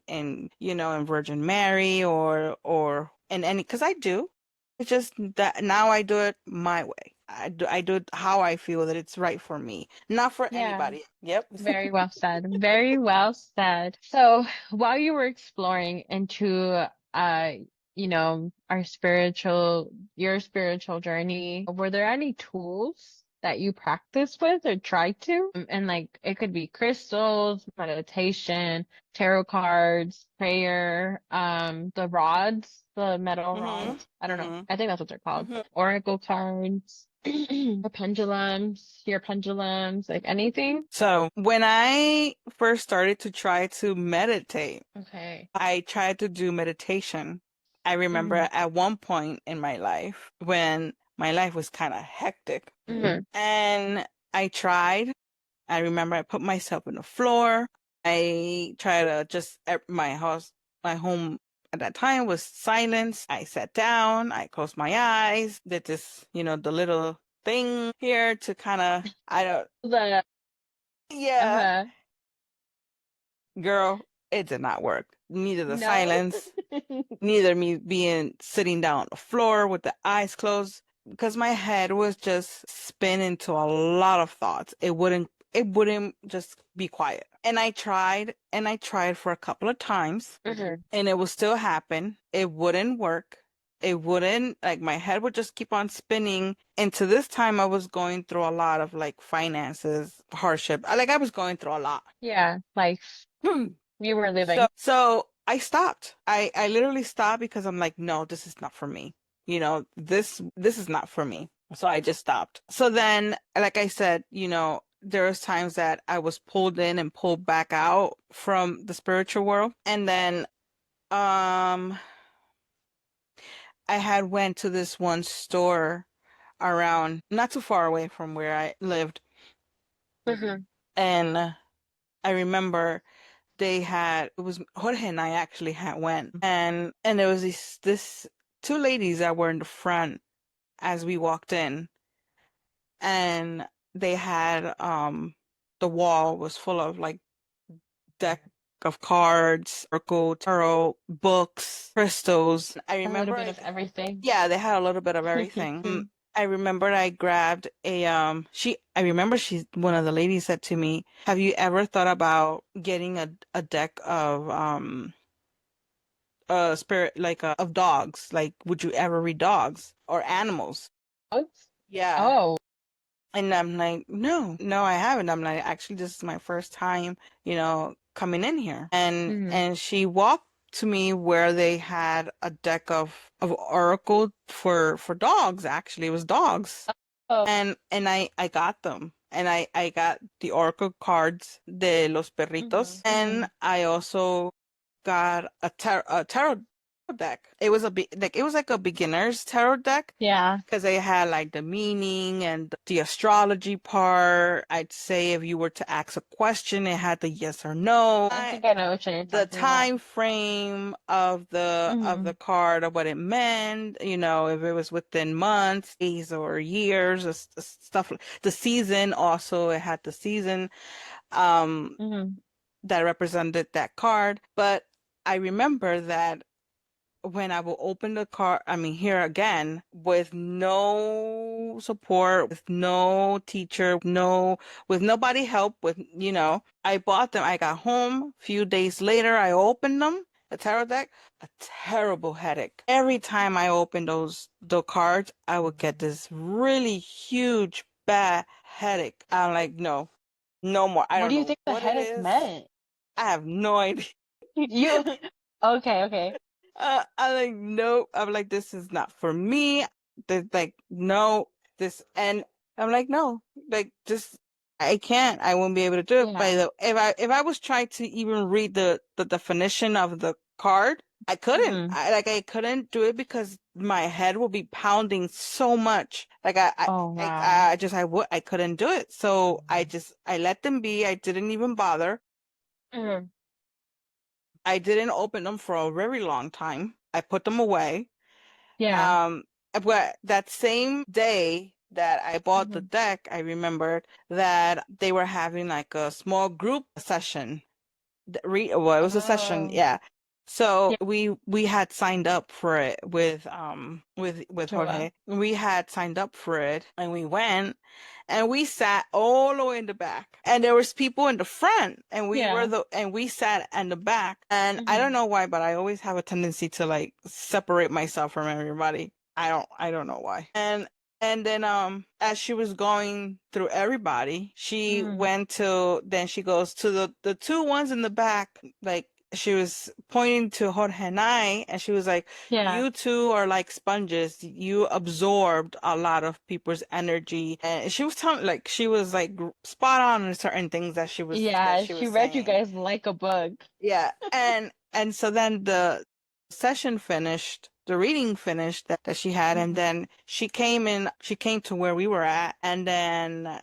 Virgin Mary, or in any, because I do. It's just that now I do it my way. I do it how I feel that it's right for me, not for Yeah. anybody. Yep. Very well said. Very well said. So while you were exploring into your spiritual journey, were there any tools that you practice with or try to? And like it could be crystals, meditation, tarot cards, prayer, the metal Mhm. rods. I don't know. Mhm. I think that's what they're called. Mhm. Oracle cards, the pendulums, your pendulums, like anything. So when I first started to try to meditate, Okay. I tried to do meditation. I remember Mm-hmm. at one point in my life when my life was kind of hectic, Mm-hmm. and I tried. I remember I put myself on the floor. I tried to just, my home at that time was silence. I sat down, I closed my eyes, did this, the little thing here to kind of, I don't, The yeah, uh girl, it did not work. Neither the no. silence, neither me being sitting down on the floor with the eyes closed, because my head was just spinning to a lot of thoughts. It wouldn't just be quiet. And I tried for a couple of times, Mm-hmm. and it would still happen. It wouldn't work. It wouldn't, like, my head would just keep on spinning. And to this time I was going through a lot of like finances, hardship. I was going through a lot. Yeah, life. You were So living. so I stopped. I literally stopped because I'm like, no, this is not for me. This is not for me. So I just stopped. So then, like I said, there was times that I was pulled in and pulled back out from the spiritual world. And then um I had went to this one store around not too far away from where I lived. Mm-hmm. And I remember it was Jorge and I actually had went, and there was this two ladies that were in the front as we walked in, and they had the wall was full of like deck of cards, oracle, tarot, books, crystals. I A little remember bit of everything. yeah, they had a little bit of everything. I remember I grabbed I remember one of the ladies said to me, "Have you ever thought about getting a deck of spirit, like, of dogs? Like, would you ever read dogs or animals?" Oops. Yeah. Oh. And I'm like, no, no, I haven't. I'm like, actually, this is my first time, coming in here. And Mm-hmm. and she walked to me where they had a deck of Oracle for dogs. Actually, it was dogs, Oh. and I got them. And I got the Oracle cards de los perritos. Mhm. And I also got a tarot deck. It was it was like a beginner's tarot deck Yeah. because they had like the meaning and the astrology part. I'd say if you were to ask a question, it had the yes or no. I think I know what you're The talking about. time frame of the Mhm. card of what it meant, if it was within months, days, or years, or stuff. The season also, it had the season um Mhm. that represented that card. But I remember that when I will open the car, I mean, here again, with no support, with no teacher, with nobody help, I bought them. I got home. Few days later, I opened them, the tarot deck, a terrible headache. Every time I opened the cards, I would get this really huge, bad headache. I'm like, no, no more. I What don't do you know think the what it headache is. meant? I have no idea. You okay, okay. I'm like, nope. I'm like, this is not for me. They're like, no, and I'm like, no, like, just, I can't. I won't be able to do it. Yeah. But if I was trying to even read the definition of the card, I couldn't. Mhm. I couldn't do it because my head will be pounding so much. Like Oh wow. I couldn't do it. So I let them be. I didn't even bother. Mhm. I didn't open them for a very long time. I put them away. Yeah. Um, but that same day that I bought the Mhm. deck, I remembered that they were having like a small group session. Well, it was a session, Oh. yeah. So Yeah. we had signed up for it with Joa. Jorge. We had signed up for it and we went and we sat all the way in the back. And there was people in the front and Yeah. we sat in the back. And I don't Mhm. know why, but I always have a tendency to like separate myself from everybody. I don't know why. And then as she was going through everybody, she Mhm. went to then she goes to the two ones in the back, like she was pointing to Jorge and I, and she was like, Yeah. you two are like sponges. You absorbed a lot of people's energy. And she was telling like she was like spot on in certain things that Yeah, she she was read you saying. guys like a book. Yeah. And so then the session finished, the reading finished that she had, and Mhm. then she came to where we were at, and then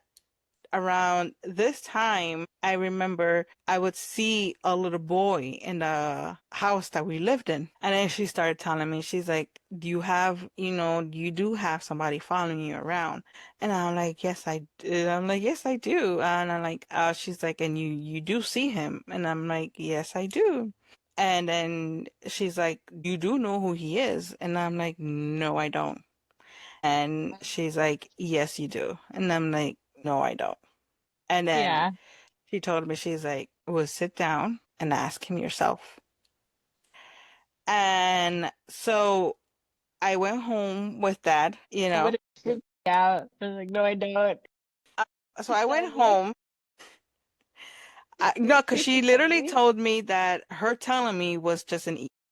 around this time, I remember I would see a little boy in the house that we lived in. And then she started telling me, she's like, you do have somebody following you around. And I'm like, yes, I do. I'm like, yes, I do. And I'm like, she's like, and you do see him. And I'm like, yes, I do. And then she's like, you do know who he is. And I'm like, no, I don't. And she's like, yes, you do. And I'm like, no, I don't. And then Yeah. she told me, she's like, well, sit down and ask him yourself. And so I went home with that, you I would know. have freaked out. I was like, no, I don't. Uh, So You I tell went me. home. No, because You she tell literally me. told me that her telling me was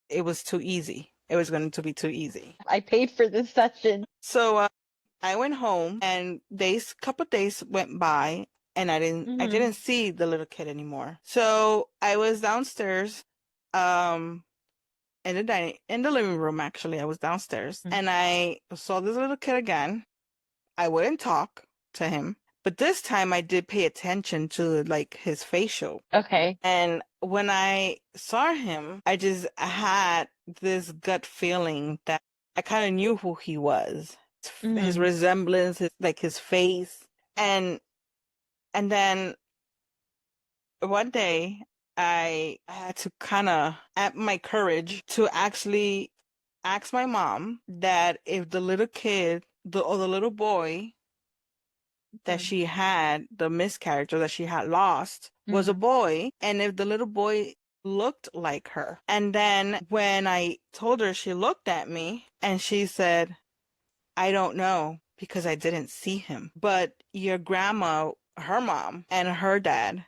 it was too easy. It was going to be too easy. I paid for this session. So I went home and couple days went by and I Mhm. didn't see the little kid anymore. So I was downstairs, um, in the living room actually. I was downstairs Mm. and I saw this little kid again. I wouldn't talk to him, but this time I did pay attention to like his facial. Okay. And when I saw him, I just had this gut feeling that I kind of knew who he was. His Mhm. resemblance, his face. And and then one day I had to kind of add my courage to actually ask my mom that if the little kid, or the little boy that Mhm. she had, the miscarriage or that she had lost, was a Mhm. boy, and if the little boy looked like her. And then when I told her, she looked at me and she said, I don't know because I didn't see him. But your grandma, her mom, and her dad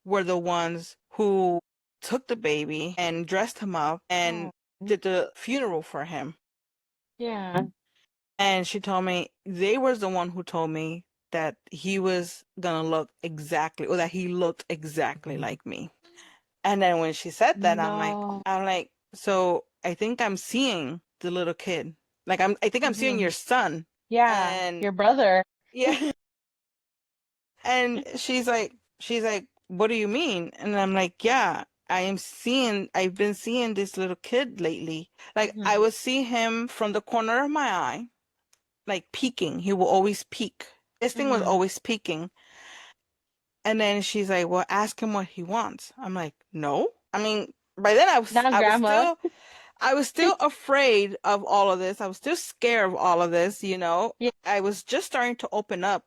were the ones who took the baby and dressed him up and Oh, did the funeral for him. yeah. And she told me they was the one who told me that he was gonna look exactly, or that he looked exactly like me. And then when she said that, No. I'm like, so I think I'm seeing the little kid. Like I think I'm seeing Mhm. your son. Yeah, And your brother. yeah, and she's like, what do you mean? And I'm like, yeah, I've been seeing this little kid lately. Like I Mhm. would see him from the corner of my eye, like peeking. He will always peek. This thing was Mhm. always peeking. And then she's like, well, ask him what he wants. I'm like, no. I mean, by then Not grandma. I was still afraid of all of this. I was still scared of all of this, you know. Yeah. I was just starting to open up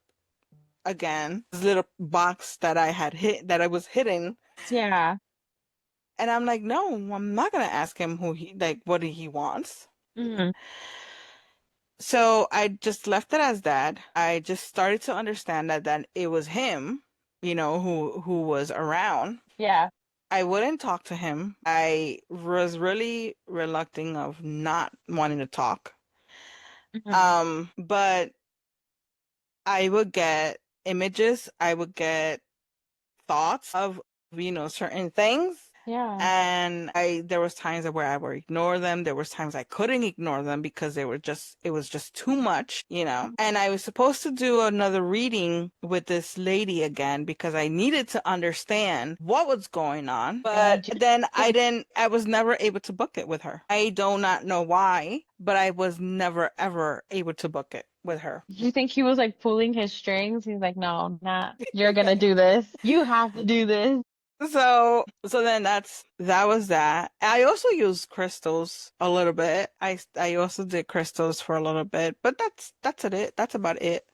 again. This little box that I was hitting. Yeah. And I'm like, no, I'm not gonna ask him what he wants. Mhm. So I just left it as that. I just started to understand that it was him, who was around. Yeah. I wouldn't talk to him. I was really reluctant of not wanting to talk. Mhm. But I would get images, I would get thoughts of, certain things. Yeah. And there was times where I would ignore them. There was times I couldn't ignore them because it was just too much, you know. And I was supposed to do another reading with this lady again because I needed to understand what was going on. Yeah. But then I was never able to book it with her. I do not know why, but I was never ever able to book it with her. Do you think he was like pulling his strings? He's like, no, not. You're gonna do this. You have to do this. So then that was that. I also used crystals a little bit. I also did crystals for a little bit, but that's it. That's about it.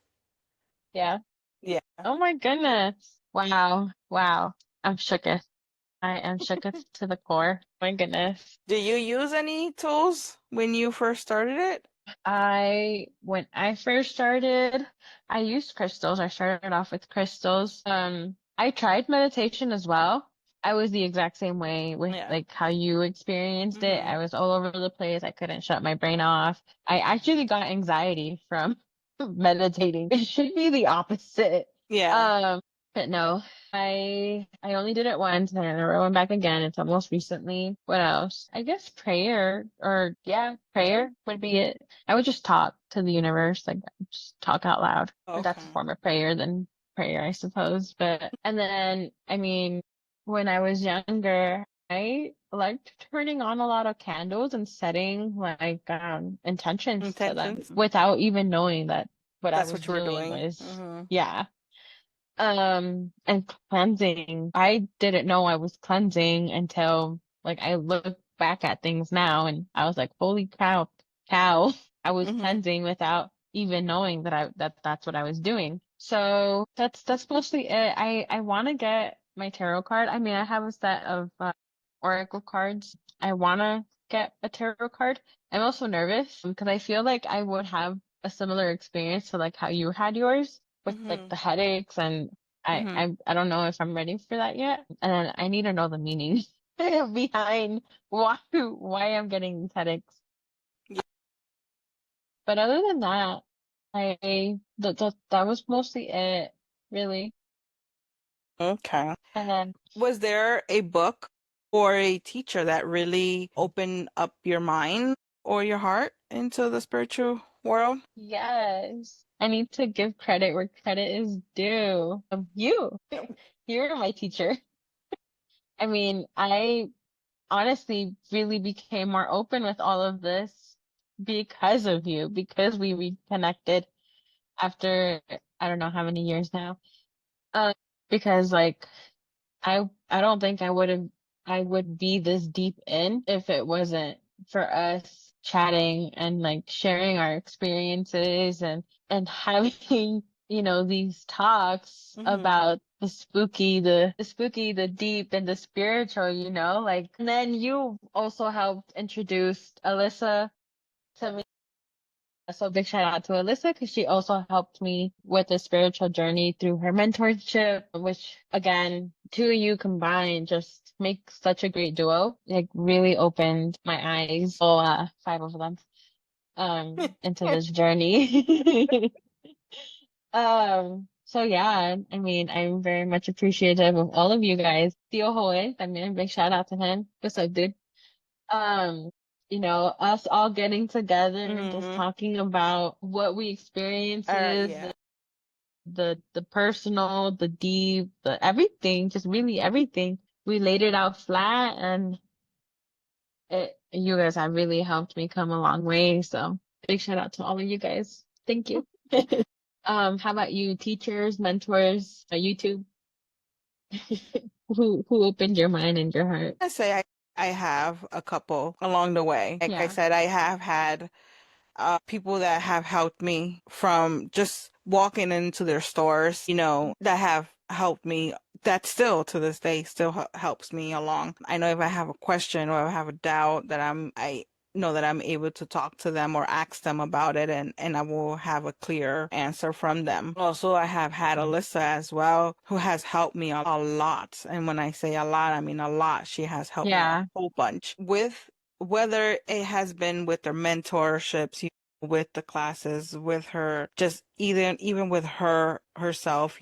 Yeah. Yeah. Oh my goodness. Wow. Wow. I'm shooketh. I am shooketh to the core. My goodness. Do you use any tools when you first started it? When I first started, I used crystals. I started off with crystals. I tried meditation as well. I was the exact same way with Yeah. like how you experienced it. Mm-hmm. I was all over the place. I couldn't shut my brain off. I actually got anxiety from meditating. It should be the opposite. Yeah. Um, but no, I only did it once and I never went back again until most recently. What else? I guess prayer or yeah, prayer would be it. I would just talk to the universe, like just talk out loud. That's a Okay. form of prayer than prayer, I suppose. But and then I mean, when I was younger, I liked turning on a lot of candles and setting like intentions to them Intentions. without even knowing that what I That's was what you were doing doing. was Mm-hmm. yeah. And cleansing. I didn't know I was cleansing until like I look back at things now and I was like, holy cow, I was Mm-hmm. cleansing without even knowing that's what I was doing. So that's mostly it. I want to get my tarot card. I mean, I have a set of oracle cards. I want to get a tarot card. I'm also nervous because I feel like I would have a similar experience to like how you had yours with like Mm-hmm. the headaches and Mm-hmm. I don't know if I'm ready for that yet. And then I need to know the meaning behind why I'm getting these headaches. Yeah. But other than that, that was mostly it, really. Okay. And then Was there a book or a teacher that really opened up your mind or your heart into the spiritual world? yes, I need to give credit where credit is due. You, you're my teacher. I mean, I honestly really became more open with all of this because of you, because we reconnected after I don't know how many years now. Um, because like I don't think I would be this deep in if it wasn't for us chatting and like sharing our experiences and having, these talks Mm-hmm. about the spooky, the deep and the spiritual, like and then you also helped introduce Alyssa to me So big shout out to Alyssa because she also helped me with the spiritual journey through her mentorship, which again, two of you combined just make such a great duo. Like really opened my eyes. Oh, five of them, into this journey. So yeah, I mean, I'm very much appreciative of all of you guys. Theo Hoy, I mean, big shout out to him. What's up, dude? Um, us all getting together and just Mm-hmm. talking about what we experiences, Yeah. the personal, the deep, the everything, just really everything. We laid it out flat and you guys have really helped me come a long way. So big shout out to all of you guys. Thank you. How about you, teachers, mentors, YouTube? Who opened your mind and your heart? I say I have a couple along the way. Like I Yeah. said, I have had people that have helped me from just walking into their stores, that have helped me. That still to this day still helps me along. I know if I have a question or I have a doubt I know that I'm able to talk to them or ask them about it and I will have a clear answer from them. Also, I have had Alyssa as well who has helped me a lot. And when I say a lot, I mean a lot. She has helped me a Yeah. whole bunch with whether it has been with their mentorships, with the classes, with her, just even with her herself,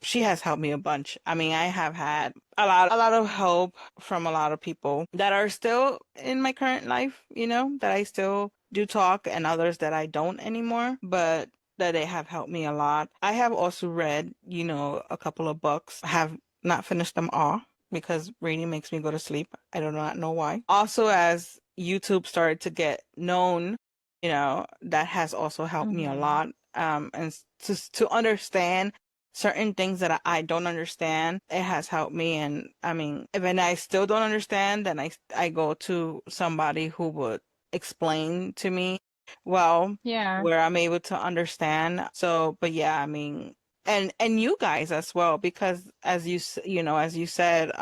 she has helped me a bunch. I mean, I have had a lot of help from a lot of people that are still in my current life, that I still do talk and others that I don't anymore, but that they have helped me a lot. I have also read, a couple of books. I have not finished them all because reading makes me go to sleep. I do not know why. Also, as YouTube started to get known, that has also helped me a Hmm. lot. And to understand certain things that I don't understand, it has helped me. And I mean, when I still don't understand, then I go to somebody who would explain to me well, Yeah. where I'm able to understand. So, but yeah, I mean, and you guys as well, because as you said,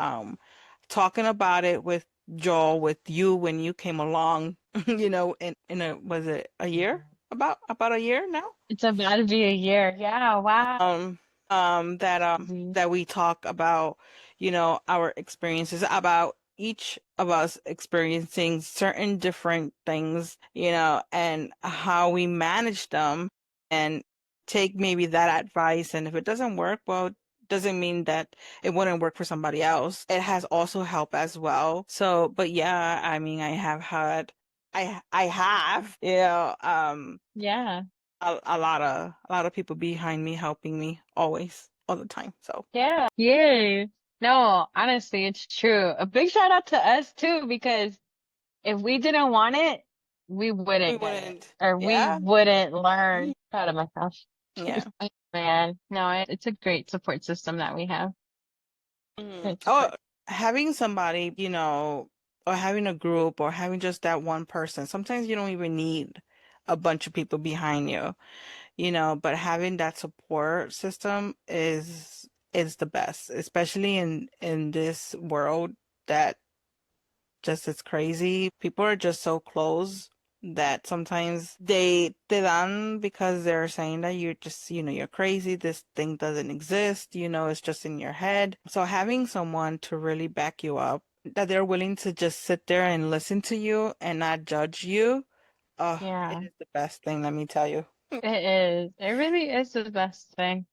talking about it with Joel, with you when you came along, in a was it a year? About a year now? It's about to be a year. Yeah. Wow. Um, that we talk about, our experiences, about each of us experiencing certain different things, and how we manage them and take maybe that advice. And if it doesn't work, well, doesn't mean that it wouldn't work for somebody else. It has also helped as well. So, but yeah, I mean, I have, Yeah. a lot of people behind me helping me always all the time. So Yeah. Yay. No, honestly, it's true. A big shout out to us too, because if we didn't want it, we we wouldn't get it, wouldn't. or we Yeah. wouldn't Mhm. learn. Proud of myself. Yeah. Man, no, it's a great support system that we have. Great Oh, support. having somebody, or having a group or having just that one person, sometimes you don't even need a bunch of people behind you, but having that support system is the best, especially in this world that just is crazy. People are just so close that sometimes they dan because they're saying that you're just, you're crazy. This thing doesn't exist. It's just in your head. So having someone to really back you up, that they're willing to just sit there and listen to you and not judge you, it Yeah, is the best thing, let me tell you. it is. It really is the best thing.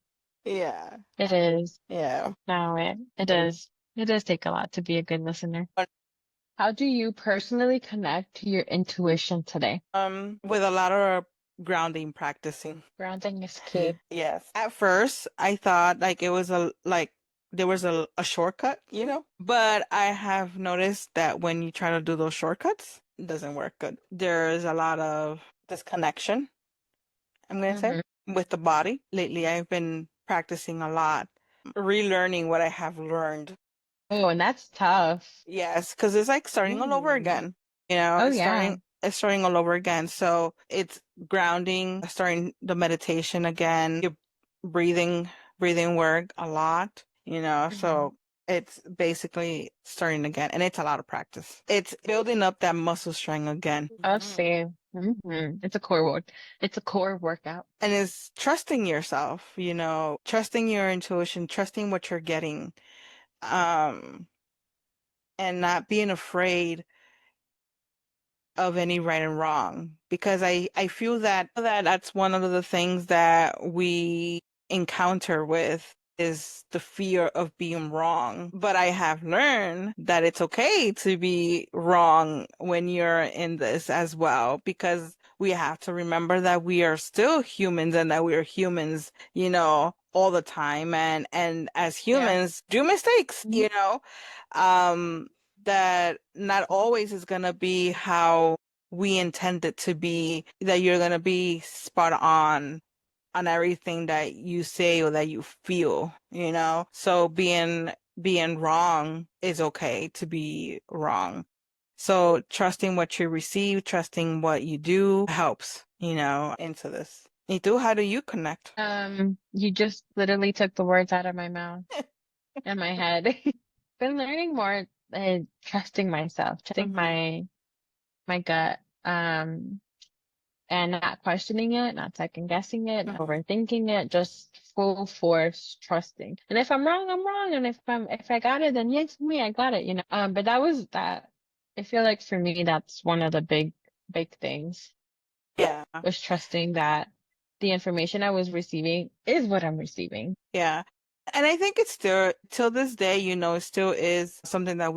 Yeah. It is. Yeah. No, it does. It does take a lot to be a good listener. How do you personally connect to your intuition today? With a lot of grounding practicing. Grounding is key. Yes. At first, I thought like it was there was a shortcut, But I have noticed that when you try to do those shortcuts, it doesn't work good. There's a lot of disconnection, I'm gonna say, Hmm. with the body. Lately, I've been practicing a lot, relearning what I have learned. Oh, and that's tough. Yes, because it's like starting all over Ooh. again. Oh, It's yeah. starting all over again. So it's grounding, starting the meditation again, your breathing, breathing work a lot, Hmm. so it's basically starting again. And it's a lot of practice. It's building up that muscle strength again. Oh, Mhm. see. It's a core work. It's a core workout. And it's trusting yourself, trusting your intuition, trusting what you're getting, um, and not being afraid of any right and wrong. Because I feel that that's one of the things that we encounter with is the fear of being wrong. But I have learned that it's okay to be wrong when you're in this as well, because we have to remember that we are still humans and that we are humans, all the time. And as Yeah. humans do mistakes, Mhm. um, that not always is gonna be how we intend it to be, that you're gonna be spot on everything that you say or that you feel. So being wrong is okay to be wrong. So trusting what you receive, trusting what you do helps, into this. Y tú, how do you connect? You just literally took the words out of my mouth and my head. Been learning more, trusting myself, trusting Hmm. my gut, and not questioning it, not second guessing it, not Hmm. overthinking it, just full force trusting. And if I'm wrong, I'm wrong. And if I got it, then yes, me, I got it. But that was that. I feel like for me, that's one of the big things Yeah. was trusting that the information I was receiving is what I'm receiving. Yeah. And I think it's still, till this day, it still is something that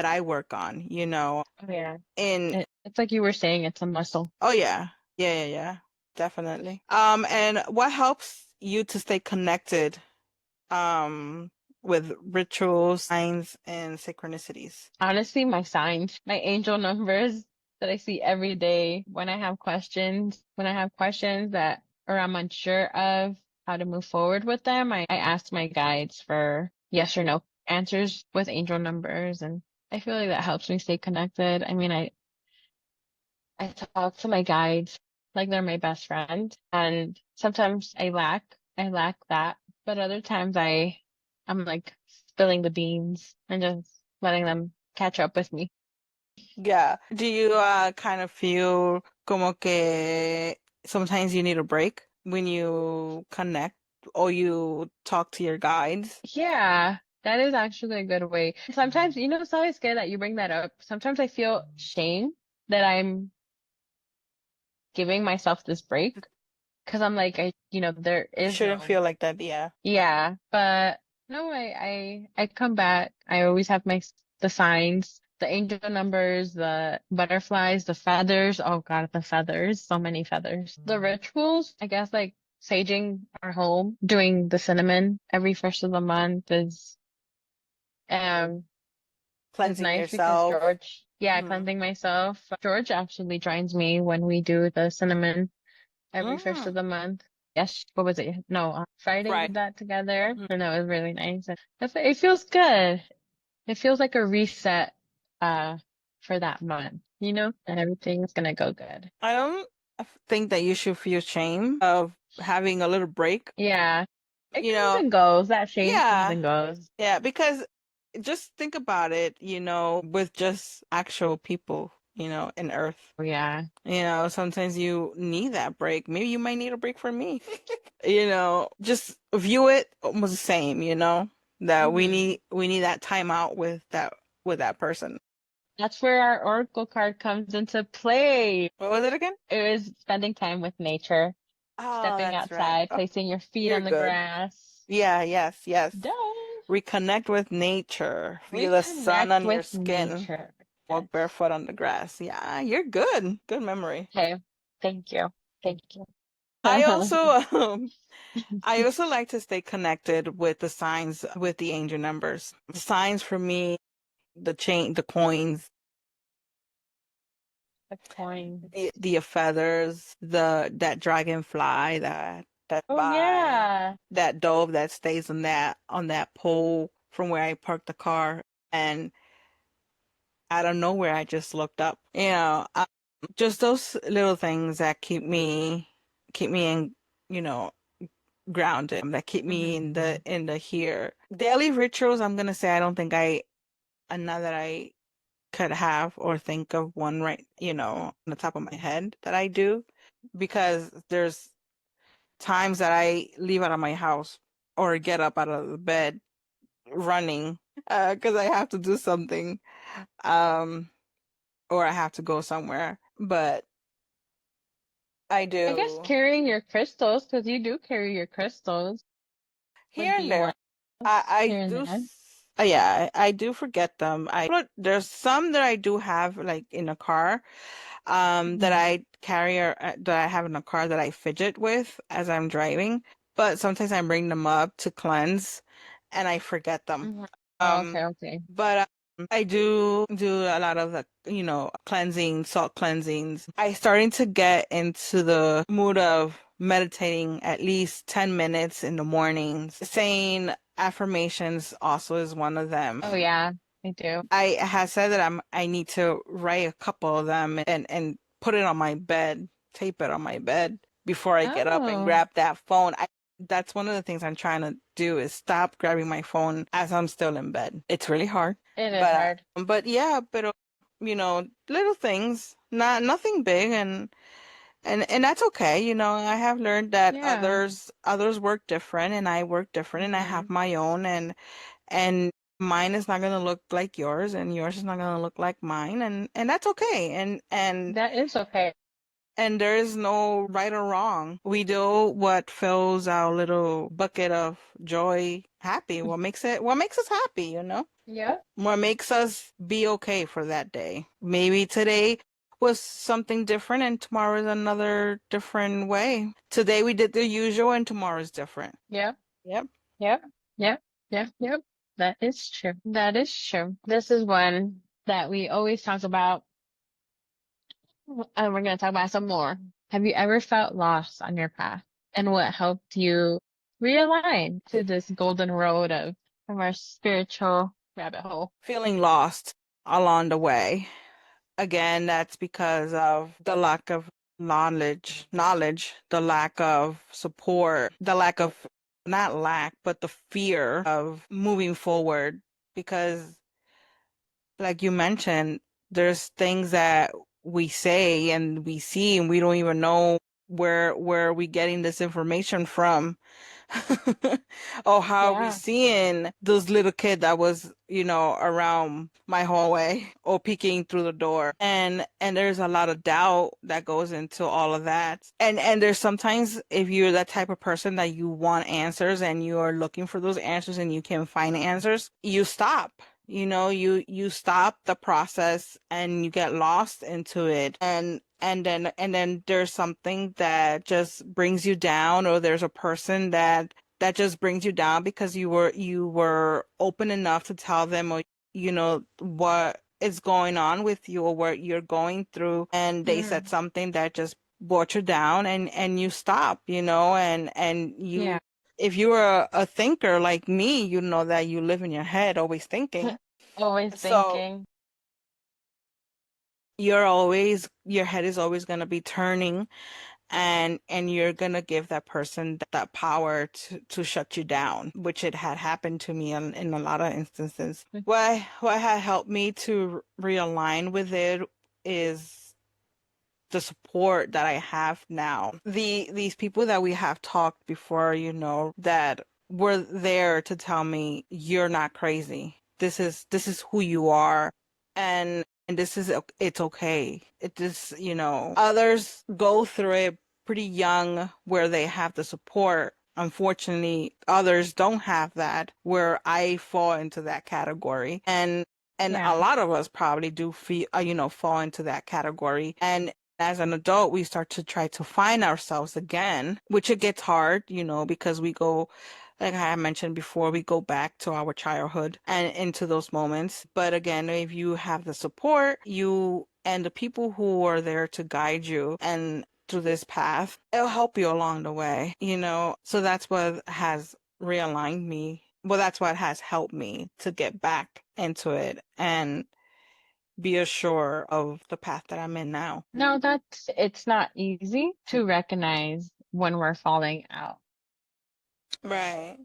I work on. Oh yeah. In, It's like you were saying, it's a muscle. oh yeah. Yeah, yeah, yeah. Definitely. And what helps you to stay connected, um, with rituals, signs, and synchronicities? Honestly, my signs, my angel numbers that I see every day when I have questions that or I'm unsure of how to move forward with them, I ask my guides for yes or no answers with angel numbers, and I feel like that helps me stay connected. I mean, I talk to my guides like they're my best friend, and sometimes I lack that, but other times I'm like spilling the beans and just letting them catch up with me. Yeah. Do you kind of feel como que sometimes you need a break when you connect or you talk to your guides? Yeah, that is actually a good way. Sometimes, it's always good that you bring that up. Sometimes I feel shame that I'm giving myself this break because I'm like, there You is shouldn't no, feel like that, yeah. yeah, but no, I come back. I always have the signs, the angel numbers, the butterflies, the feathers. Oh God, the feathers, so many feathers. The rituals, I guess, like saging our home, doing the cinnamon every first of the month um is Cleansing nice because yourself. George, yeah, Hmm. cleansing myself. George actually joins me when we do the cinnamon every first Mm. of the month. Yes, what was it? No, Friday we Right. did that together, Mhm. and that was really nice. And it feels good. It feels like a reset, uh, for that month, and everything's gonna go good. I don't think that you should feel shame of having a little break. Yeah, it You comes know, and goes. That shame comes yeah, and goes. yeah, because just think about it, with just actual people, in Earth. Oh yeah. Sometimes you need that break. Maybe you might need a break from me. Just view it almost the same, that we hmm need we need that time out with that person. That's where our oracle card comes into play. What was it again? It was spending time with nature, Oh, stepping that's right. outside, Oh, placing your feet you're on the good. grass. Yeah, yes, yes. Duh. Reconnect with nature. Feel the sun Reconnect on your with skin. nature. Yes. Walk barefoot on the grass. Yeah, you're good. Good memory. Okay. Thank you. Thank you. I also I also like to stay connected with the signs with the angel numbers. Signs for me, the coins, The coins. the feathers, that dragonfly that Oh by yeah. that dove that stays on that pole from where I parked the car, and out of nowhere I just looked up. Just those little things that keep me in, you know, grounded, that keep me in the hmm in the here. Daily rituals, I'm gonna say I don't think I now that I could have or think of one right, on the top of my head that I do, because there's times that I leave out of my house or get up out of the bed running, because I have to do something, um, or I have to go somewhere. But I I guess do carrying your crystals, because you do carry your crystals, would here and be there. one I here and do, there. yeah, I do forget them. There's some that I do have like in a car, that Mhm. I carry, or that I have in a car that I fidget with as I'm driving. But sometimes I bring them up to cleanse and I forget them. Mhm. Oh, Um, okay, okay. but I do a lot of the, cleansing, salt cleansings. I starting to get into the mood of meditating at least 10 minutes in the mornings. Saying affirmations also is one of them. Oh yeah, I do. I have said that I need to write a couple of them and put it on my bed, tape it on my bed before I get up and Oh, grab that phone. That's one of the things I'm trying to do, is stop grabbing my phone as I'm still in bed. It's really hard, it is hard. but yeah, but little things, nothing big, and that's okay. I have learned that Yeah. others work different, and I work different, and I have Hmm. my own, and mine is not going to look like yours, and yours is not going to look like mine, and that's okay, That is okay. and there is no right or wrong. We do what fills our little bucket of joy happy, what makes us happy, Yeah. what makes us be okay for that day. Maybe today was something different and tomorrow is another different way. Today we did the usual and tomorrow is different. Yeah. Yep. Yep. Yep. Yep. Yep. That is true. That is true. This is one that we always talk about, and we're going to talk about some more. Have you ever felt lost on your path? And what helped you realign to this golden road of our spiritual rabbit hole? Feeling lost along the way. Again, that's because of the lack of knowledge, the lack of support, the lack of, not lack, but the fear of moving forward. Because, like you mentioned, there's things that we say and we see, and we don't even know where we getting this information from. Oh, how are we Yeah. seeing this little kid that was, around my hallway or peeking through the door? And there's a lot of doubt that goes into all of that. And there's sometimes, if you're that type of person that you want answers and you are looking for those answers and you can't find answers, you stop. You stop the process and you get lost into it, and then there's something that just brings you down, or there's a person that just brings you down because you were open enough to tell them, or what is going on with you or what you're going through, and they said Mm. something that just brought you down, and you stop, and Yeah. if you're a thinker like me, you know that you live in your head always thinking. Always So thinking. your head is always going to be turning, and you're going to give that person that power to shut you down, which it had happened to me in a lot of instances. What had helped me to realign with it is the support that I have now. These people that we have talked before, that were there to tell me, you're not crazy. This is who you are, and it's okay. It just, others go through it pretty young where they have the support. Unfortunately, others don't have that, where I fall into that category. And a Yeah. lot of us probably do feel, fall into that category. And as an adult, we start to try to find ourselves again, which it gets hard, because we go, like I mentioned before, we go back to our childhood and into those moments. But again, if you have the support, you and the people who are there to guide you and through this path, it'll help you along the way, So that's what has realigned me. Well, that's what has helped me to get back into it and be assured of the path that I'm in now. No, it's not easy to recognize when we're falling out. Right.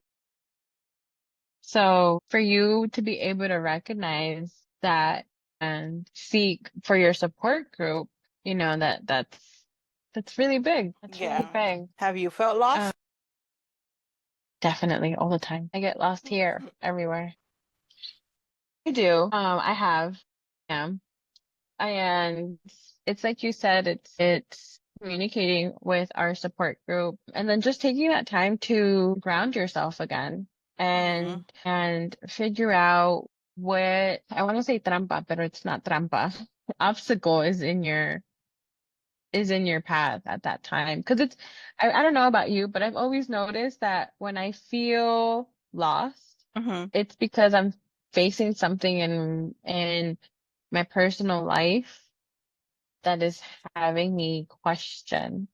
So for you to be able to recognize that and seek for your support group, that's really big. That's really Yeah. big. Have you felt Um, lost? definitely all the time. I get lost here, everywhere. I do. I have. Yeah. And it's like you said, it's communicating with our support group and then just taking that time to ground yourself again Mm-hmm. and figure out what I want to say trampa, but it's not trampa. Obstacle is in your path at that time. Because I don't know about you, but I've always noticed that when I feel lost, Mm-hmm. it's because I'm facing something in my personal life that is having me question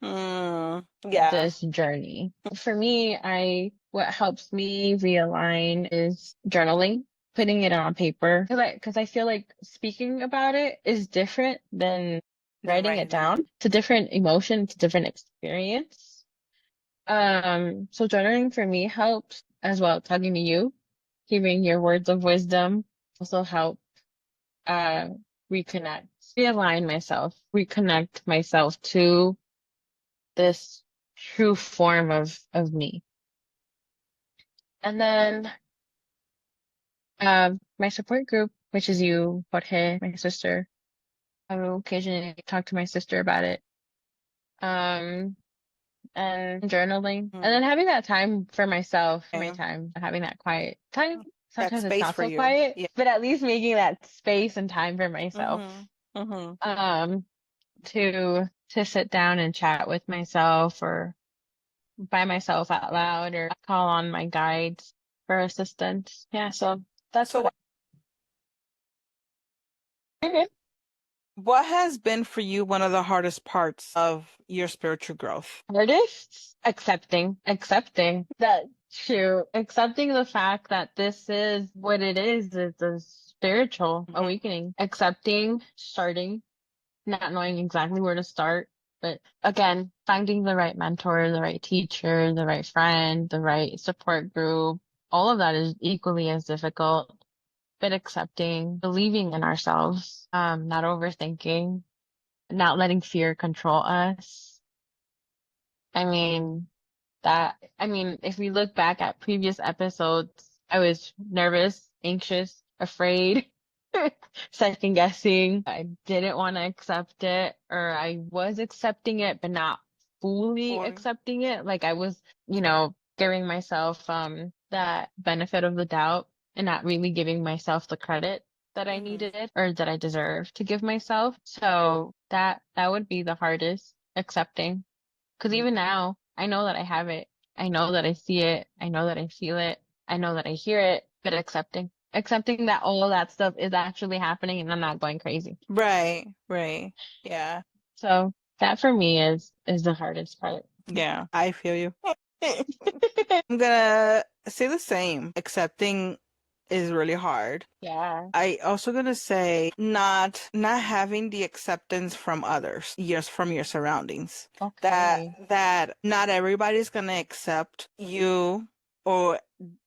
Mm, yeah. this journey. For me, what helps me realign is journaling, putting it on paper. Because I feel like speaking about it is different than Then writing it writing it. down. It's a different emotion, it's a different experience. So journaling for me helps as well. Talking to you, hearing your words of wisdom also help uh reconnect, reconnect myself to this true form of me. And then my support group, which is you, Jorge, my sister. I will occasionally talk to my sister about it. Um, and journaling. And Mm. then having that time for myself, my Yeah. time, having that quiet time. That Sometimes it's space not for so you. quiet, Yeah. but at least making that space and time for myself. Mm-hmm. Mm-hmm. Um, to sit down and chat with myself or by myself out loud or call on my guides for assistance. Yeah, so that's So what I did. what has been for you one of the hardest parts of your spiritual growth? Artists accepting that true, accepting the fact that this is what it is. It's a spiritual Hmm. awakening, accepting, starting, not knowing exactly where to start. But again, finding the right mentor, the right teacher, the right friend, the right support group, all of that is equally as difficult. But accepting, believing in ourselves, not overthinking, not letting fear control us. I mean, if we look back at previous episodes, I was nervous, anxious, afraid, second guessing. I didn't want to accept it, or I was accepting it, but not fully Boy. accepting it. Like I was, giving myself, that benefit of the doubt and not really giving myself the credit that I Hmm. needed or that I deserve to give myself. So that would be the hardest, accepting. Because even now, I know that I have it. I know that I see it. I know that I feel it. I know that I hear it, but accepting that all of that stuff is actually happening and I'm not going crazy. Right, right. Yeah, So that for me is the hardest part. yeah. I feel you. I'm gonna say the same. Accepting is really hard. Yeah. I also gonna say not having the acceptance from others, yes, from your surroundings. That Okay. that not everybody's gonna accept you or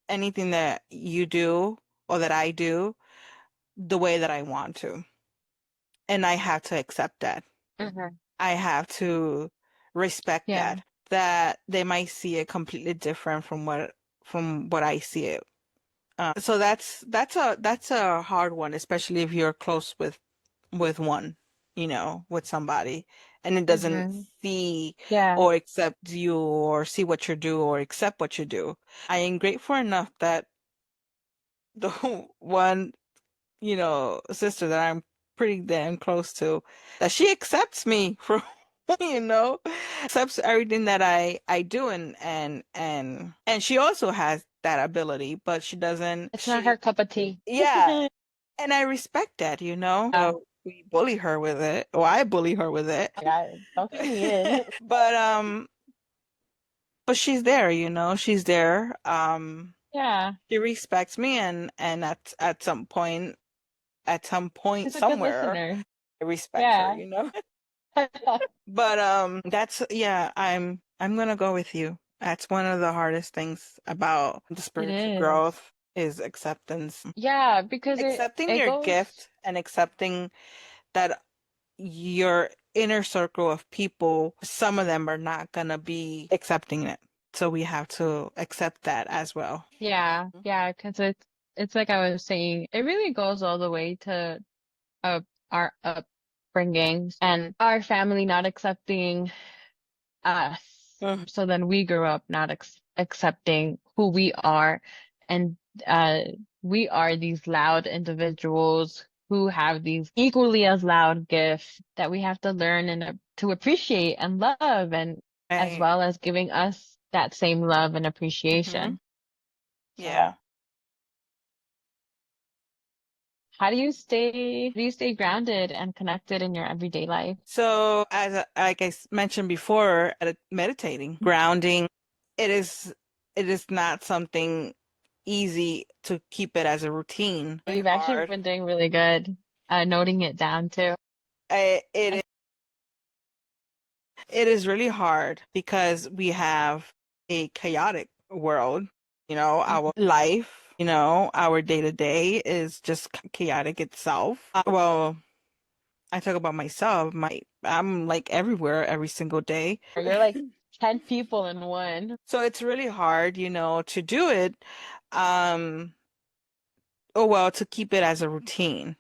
anything that you do or that I do the way that I want to. And I have to accept that. Hmm. I have to respect Yeah. that they might see it completely different from what I see it. So that's a hard one, especially if you're close with one, with somebody, and it doesn't Hmm. see Yeah. or accept you or see what you do or accept what you do. I am grateful enough that the one, sister that I'm pretty damn close to, that she accepts me for, accepts everything that I do and she also has that ability, but she doesn't It's not her she cup of tea. yeah, and I respect that. Yeah. So we bully her with it, or I bully her with it. Yeah. Don't put me in. But she's there. She's there. Yeah. She respects me and at some point She's a good somewhere listener. I respect her, Yeah. you know? But that's yeah, I'm gonna go with you. That's one of the hardest things about the It spiritual is. growth. is acceptance. Yeah, because Accepting it your goes. gift and accepting that your inner circle of people, some of them are not gonna be accepting it. So we have to accept that as well. Yeah, yeah, because it's like I was saying, it really goes all the way to uh, our upbringings and our family not accepting us. Mhm. So then we grew up not accepting who we are, and uh, we are these loud individuals who have these equally as loud gifts that we have to learn and to appreciate and love, and as Right. well as giving us that same love and Hmm. appreciation. Yeah. So. How do you stay grounded and connected in your everyday life? So like mentioned before, meditating, grounding, it is it is not something easy to keep it as a routine. Very You've actually hard. been doing really good, noting it down too. It I, It is really hard because we have a chaotic world. Our life, our day to day is just chaotic itself. Well, I talk about myself. I'm like everywhere every single day. you're like 10 people in one. So it's really hard, to do it. Um, oh well, to keep it as a routine.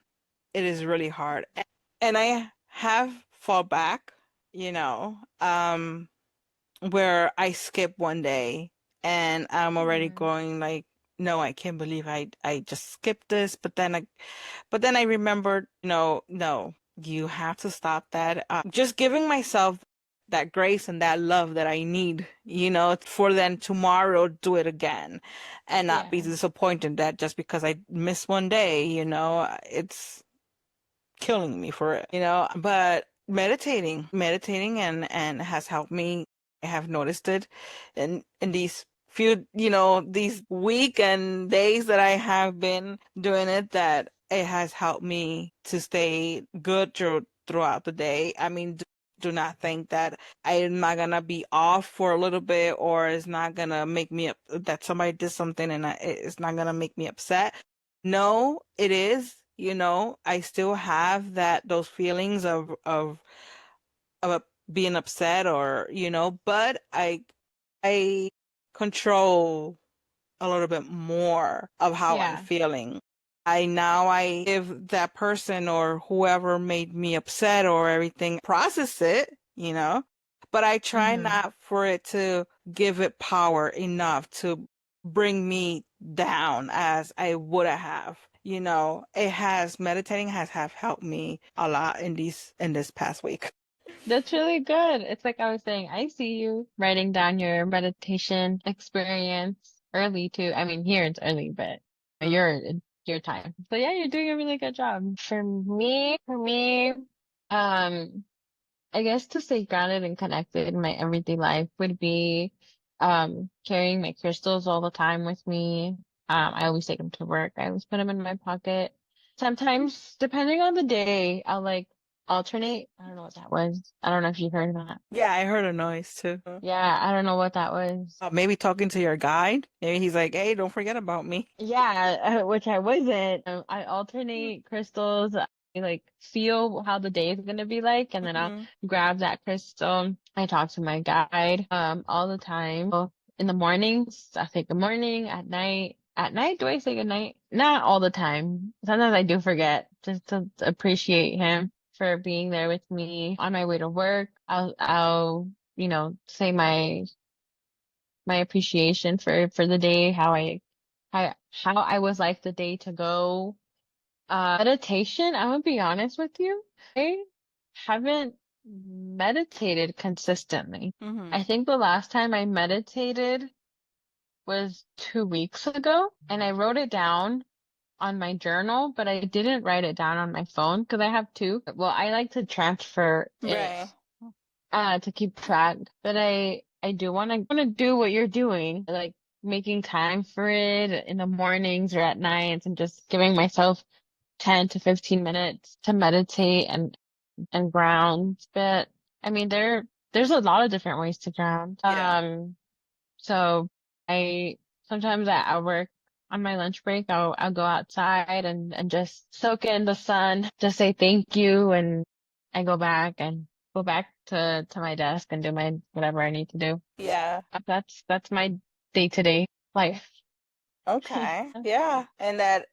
It is really hard. And I have fall back, you know. Where I skip one day and I'm already Mhm. going like, no, I can't believe I just skipped this. But then I remembered, no, you have to stop that. Just giving myself that grace and that love that I need, for then tomorrow do it again and not be Yeah. disappointed that just because I missed one day, it's killing me for it, but meditating and has helped me. I have noticed it in these few, these week and days that I have been doing it, that it has helped me to stay good throughout the day. I mean, do not think that I'm not gonna be off for a little bit, or it's not gonna make me that somebody did something and it's not gonna make me upset. No, it is. I still have those feelings of being upset, or but I control a little bit more of how I'm Yeah. feeling. I give that person or whoever made me upset or everything, process it, but I try Hmm. not for it to give it power enough to bring me down as I would have. Meditating has have helped me a lot in this past week. That's really good. It's like I was saying, I see you writing down your meditation experience early too. I mean, here it's early, but it's your time. So yeah, you're doing a really good job. For me, um, I guess to stay grounded and connected in my everyday life would be carrying my crystals all the time with me. I always take them to work. I always put them in my pocket. Sometimes, depending on the day, I'll like alternate. I don't know what that was. I don't know if you heard that. Yeah, I heard a noise too. Yeah, I don't know what that was. Maybe talking to your guide. Maybe he's like, "Hey, don't forget about me." Yeah, which I wasn't. I alternate crystals. I like feel how the day is gonna be like, and then I'll Mhm. grab that crystal. I talk to my guide all the time. So in the mornings, I say good morning. At night, do I say good night? Not all the time. Sometimes I do forget just to appreciate him for being there with me on my way to work. I'll say my appreciation for the day, how I would like the day to go. Meditation, I'm gonna be honest with you. I haven't meditated consistently. Mhm. I think the last time I meditated was 2 weeks ago, and I wrote it down on my journal, but I didn't write it down on my phone because I have two. Well, I like to transfer it Right. to keep track. But I do want to do what you're doing, like making time for it in the mornings or at nights and just giving myself 10 to 15 minutes to meditate and ground. But I mean there's a lot of different ways to ground. Yeah. So I sometimes at work on my lunch break, I'll go outside and just soak in the sun, just say thank you, and I go back to my desk and do my whatever I need to do. Yeah. That's my day-to-day life. Okay. Yeah. And that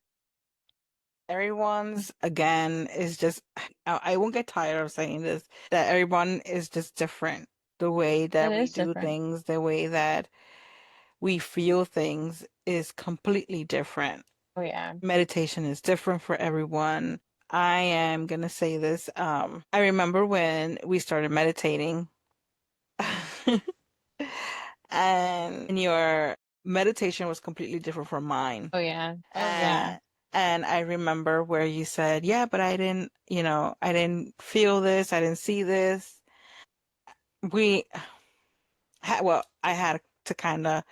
everyone's, again, is just, I won't get tired of saying this, that everyone is just different. The way It that we is do different. things, the way that we feel things is completely different. Oh yeah. Meditation is different for everyone. I am gonna say this. I remember when we started meditating, and your meditation was completely different from mine. Oh yeah. Oh yeah. And and I remember where you said, "Yeah, but I didn't, I didn't feel this, I didn't see this." We well, I had to kind of,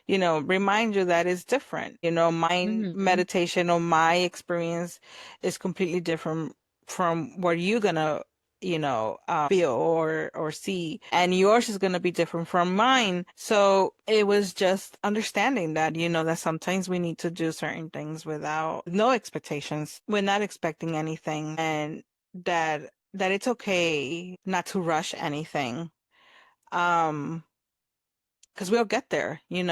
remind you that it's different. My Hmm. meditation or my experience is completely different from what you're gonna, feel or see, and yours is gonna be different from mine. So it was just understanding that, that sometimes we need to do certain things without no expectations. We're not expecting anything, and that it's okay not to rush anything. Um, because we'll get there, in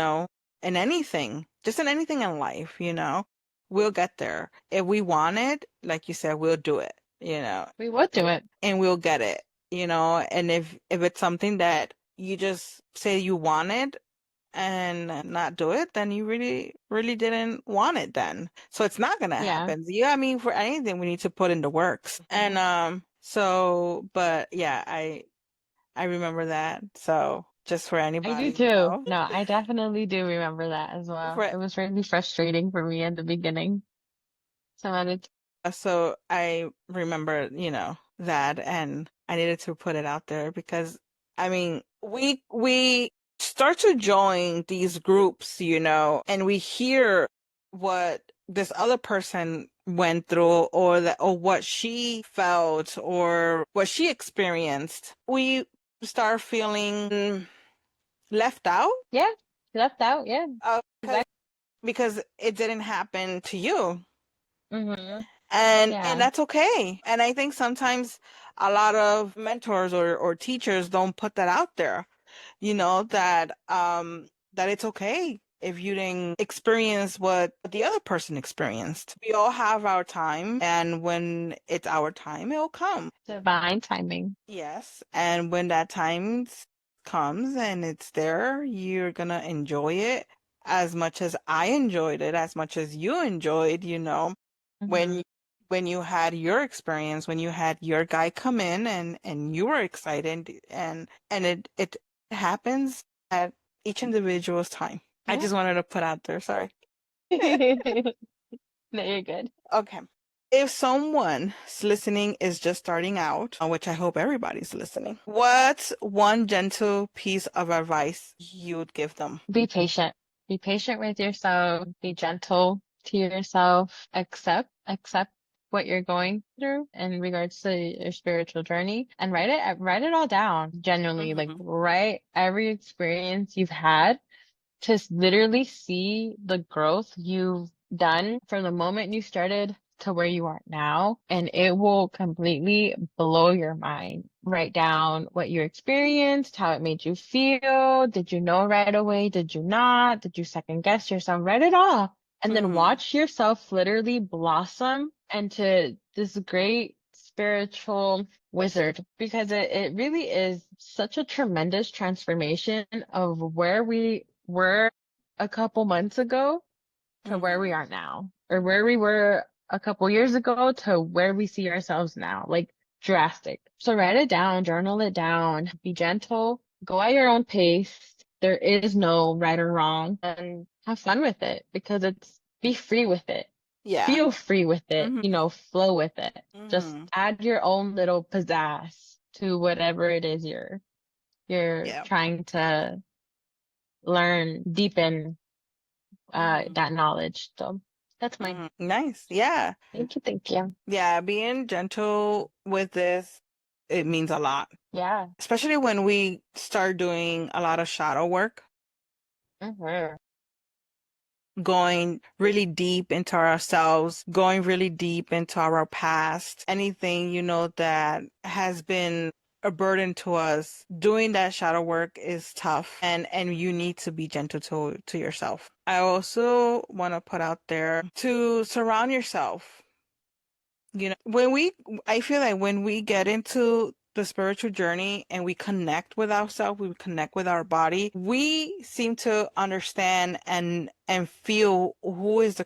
anything, just in anything in life, we'll get there. If we want it, like you said, we'll do it, We would do it. and we'll get it, and if it's something that you just say you want it and not do it, then you really, really didn't want it then. So it's not gonna Yeah. happen. Yeah, I mean, for anything, we need to put in the works. And so, but yeah, I remember that. So just for I do anybody, too. No, I definitely do remember that as well. for It was really frustrating for me in the beginning. So I did. so I remember, that, and I needed to put it out there because I mean, we start to join these groups, and we hear what this other person went through, or what she felt or what she experienced. We start feeling left out, Yeah. Left out. Yeah. because Exactly. it didn't happen to you. Hmm. And Yeah. that's okay. And I think sometimes a lot of mentors or teachers don't put that out there, that it's okay if you didn't experience what the other person experienced. We all have our time, and when it's our time, it'll come. Divine timing. Yes, and when that time comes and it's there, you're gonna enjoy it as much as I enjoyed it, as much as you enjoyed, when Hmm. when you had your experience, when you had your guy come in and you were excited, and it happens at each individual's time. I Yeah. just wanted to put out there, sorry. No, you're good. Okay. If someone's listening is just starting out, which I hope everybody's listening, what's one gentle piece of advice you would give them? Be patient. Be patient with yourself. Be gentle to yourself. Accept what you're going through in regards to your spiritual journey and write it all down. Genuinely, like Hmm. write every experience you've had to literally see the growth you've done from the moment you started to where you are now, and it will completely blow your mind. Write down what you experienced, how it made you feel. Did you know right away? Did you not? Did you second guess yourself? Write it all. And then Hmm. watch yourself literally blossom into this great spiritual wizard, because it really is such a tremendous transformation of where we were a couple months ago to where we Hmm. are now, or where we were a couple years ago to where we see ourselves now. Like drastic. So write it down, journal it down, be gentle, go at your own pace. There is no right or wrong, and have fun with it, because be free with it. Yeah. Feel free with it, Hmm. flow with it. Just Hmm. add your own little pizzazz to whatever it is you're Yeah. trying to learn, deepen Hmm. that knowledge. So that's mine. Hmm. Nice. Yeah. Thank you, thank you. Yeah. Being gentle with this, it means a lot, Yeah. especially when we start doing a lot of shadow work. Hmm. going really deep into ourselves, going really deep into our past, anything, that has been a burden to us. Doing that shadow work is tough, and you need to be gentle to yourself. I also want to put out there to surround yourself. I feel like when we get into the spiritual journey and we connect with ourselves, we connect with our body, we seem to understand and feel who's the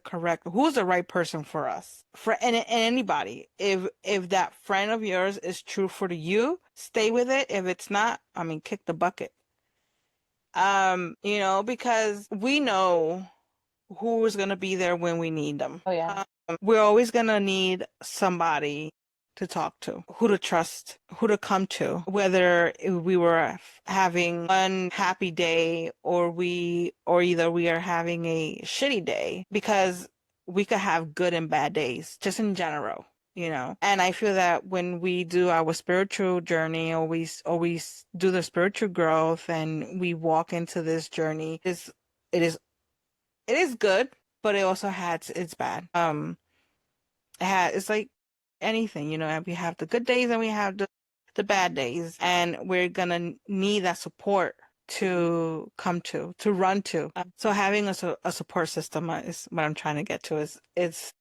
right person for us. And anybody. If that friend of yours is true for you, stay with it. If it's not, I mean, kick the bucket. Because we know who is going to be there when we need them. Oh yeah. We're always going to need somebody to talk to, who to trust, who to come to, whether we were having one happy day or either we are having a shitty day, because we could have good and bad days just in general. And I feel that when we do our spiritual journey, or we do the spiritual growth and we walk into this journey, it is it is good, but it also has its bad. It's like anything, we have the good days and we have the bad days, and we're gonna need that support to come to run to. So having a support system is what I'm trying to get to. It's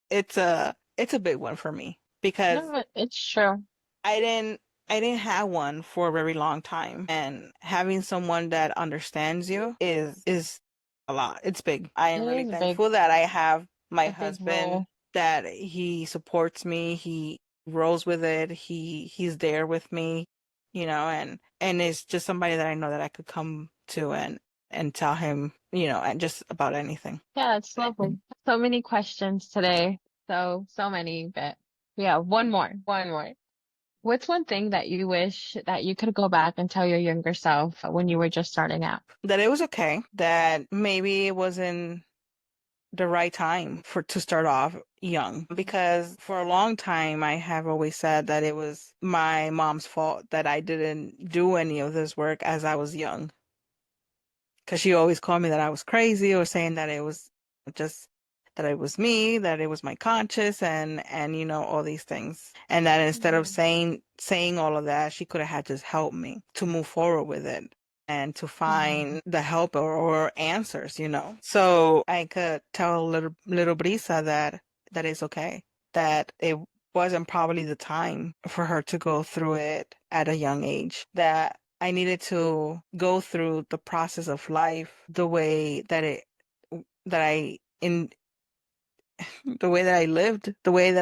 it's a big one for me, because No, it's true. I didn't I didn't have one for a very long time, and having someone that understands you is a lot. It's big. I It am really is big, thankful that I have my a big husband, role. that he supports me, he rolls with it, he's there with me, and it's just somebody that I know that I could come to and tell him, and just about anything. Yeah, it's lovely. So many questions today. So many, but yeah, one more. What's one thing that you wish that you could go back and tell your younger self when you were just starting out? That it was okay, that maybe it wasn't the right time for to start off young, because for a long time I have always said that it was my mom's fault that I didn't do any of this work as I was young, because she always called me that I was crazy, or saying that it was just that it was me, that it was my conscience, and all these things, and that instead of Mhm. saying all of that, she could have had just helped me to move forward with it and to Mhm. find the help or answers. So I could tell little Brisa that it's okay, that it wasn't probably the time for her to go through it at a young age, that I needed to go through the process of life the way that I in the way that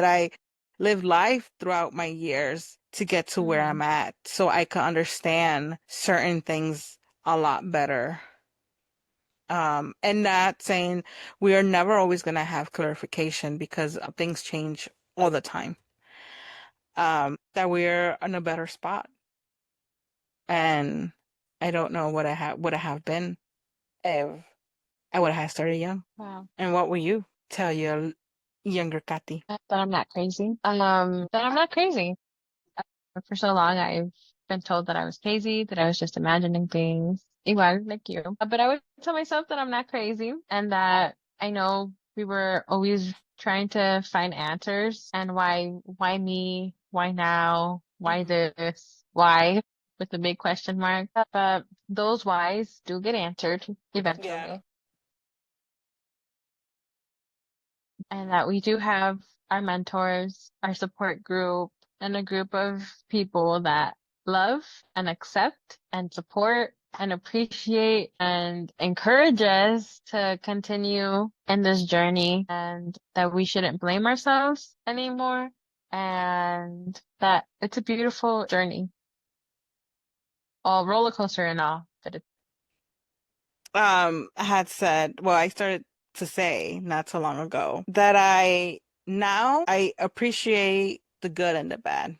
I lived life throughout my years to get to where I'm Mhm. at, so I could understand certain things a lot better. And not saying we are never always going to have clarification, because things change all the time. That we're in a better spot. And I don't know what I would have been if I would have started young. Wow. And what will you tell your younger Kathy? That I'm not crazy. That I'm not crazy. For so long, I've been told that I was crazy, that I was just imagining things. Igual, like you. But I would tell myself that I'm not crazy and that I know we were always trying to find answers and why me? Why now? Why Mhm. this? Why? With the big question mark. But those whys do get answered Yeah. eventually. And that we do have our mentors, our support group, and a group of people that love and accept and support and appreciate and encourage us to continue in this journey, and that we shouldn't blame ourselves anymore, and that it's a beautiful journey, all roller coaster and all, but it's I had said, well, I started to say not so long ago that I appreciate the good and the bad,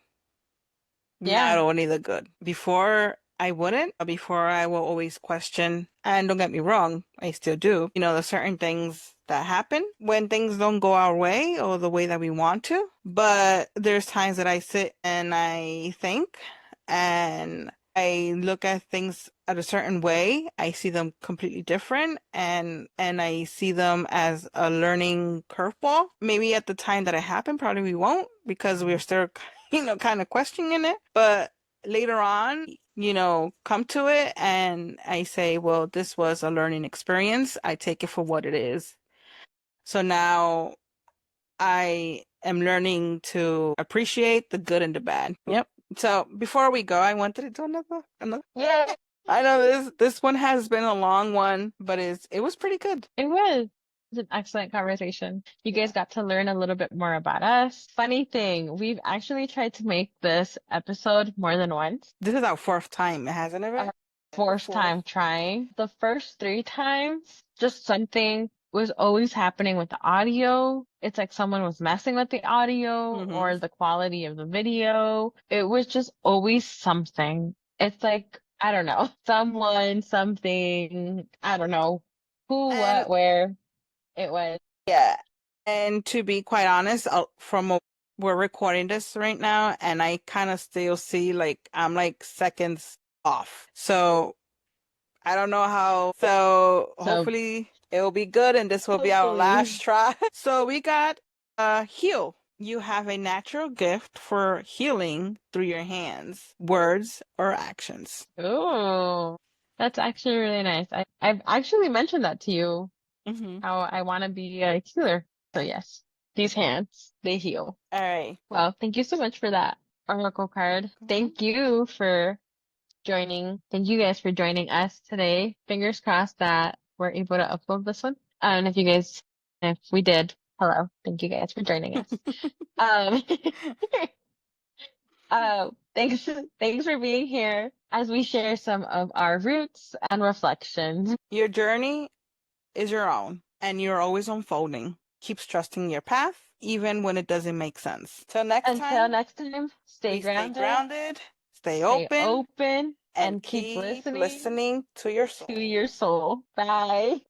not yeah. only the good. Before I wouldn't, before I will always question, and don't get me wrong, I still do. There's certain things that happen when things don't go our way or the way that we want to. But there's times that I sit and I think, and I look at things at a certain way. I see them completely different and I see them as a learning curveball. Maybe at the time that it happened, probably we won't because we're still, kind of questioning it. But later on, come to it and I say, well, this was a learning experience. I take it for what it is. So now I am learning to appreciate the good and the bad. Yep. So before we go, I wanted to do another. Yeah, I know this one has been a long one, but it was pretty good. it was. It was an excellent conversation. You guys got to learn a little bit more about us. Funny thing, we've actually tried to make this episode more than once. This is our fourth time, hasn't it? Our The fourth fourth. time trying. The first three times, just something was always happening with the audio. It's like someone was messing with the audio Mm-hmm. or the quality of the video. It was just always something. It's like, I don't know, someone, something, I don't know who, And what, where it was. yeah, and to be quite honest, we're recording this right now, and I kind of still see like I'm like seconds off. So I don't know how. So So hopefully it'll be good and this will be our hopefully. last try. So we got heal. You have a natural gift for healing through your hands, words, or actions. Oh, that's actually really nice. I've actually mentioned that to you, Mm-hmm. how I want to be a healer. So yes, these hands, they heal. All right. Well, thank you so much for that oracle card. Mhm. Thank you for joining. Thank you guys for joining us today. Fingers crossed that we're able to upload this one. And if we did, hello. Thank you guys for joining us. Um, thanks for being here as we share some of our roots and reflections. Your journey is your own, and you're always unfolding. Keep trusting your path, even when it doesn't make sense. Till next Until time, next time, stay we stay grounded, grounded, stay stay open, open, and and keep keep listening listening to your to soul. your soul. Bye.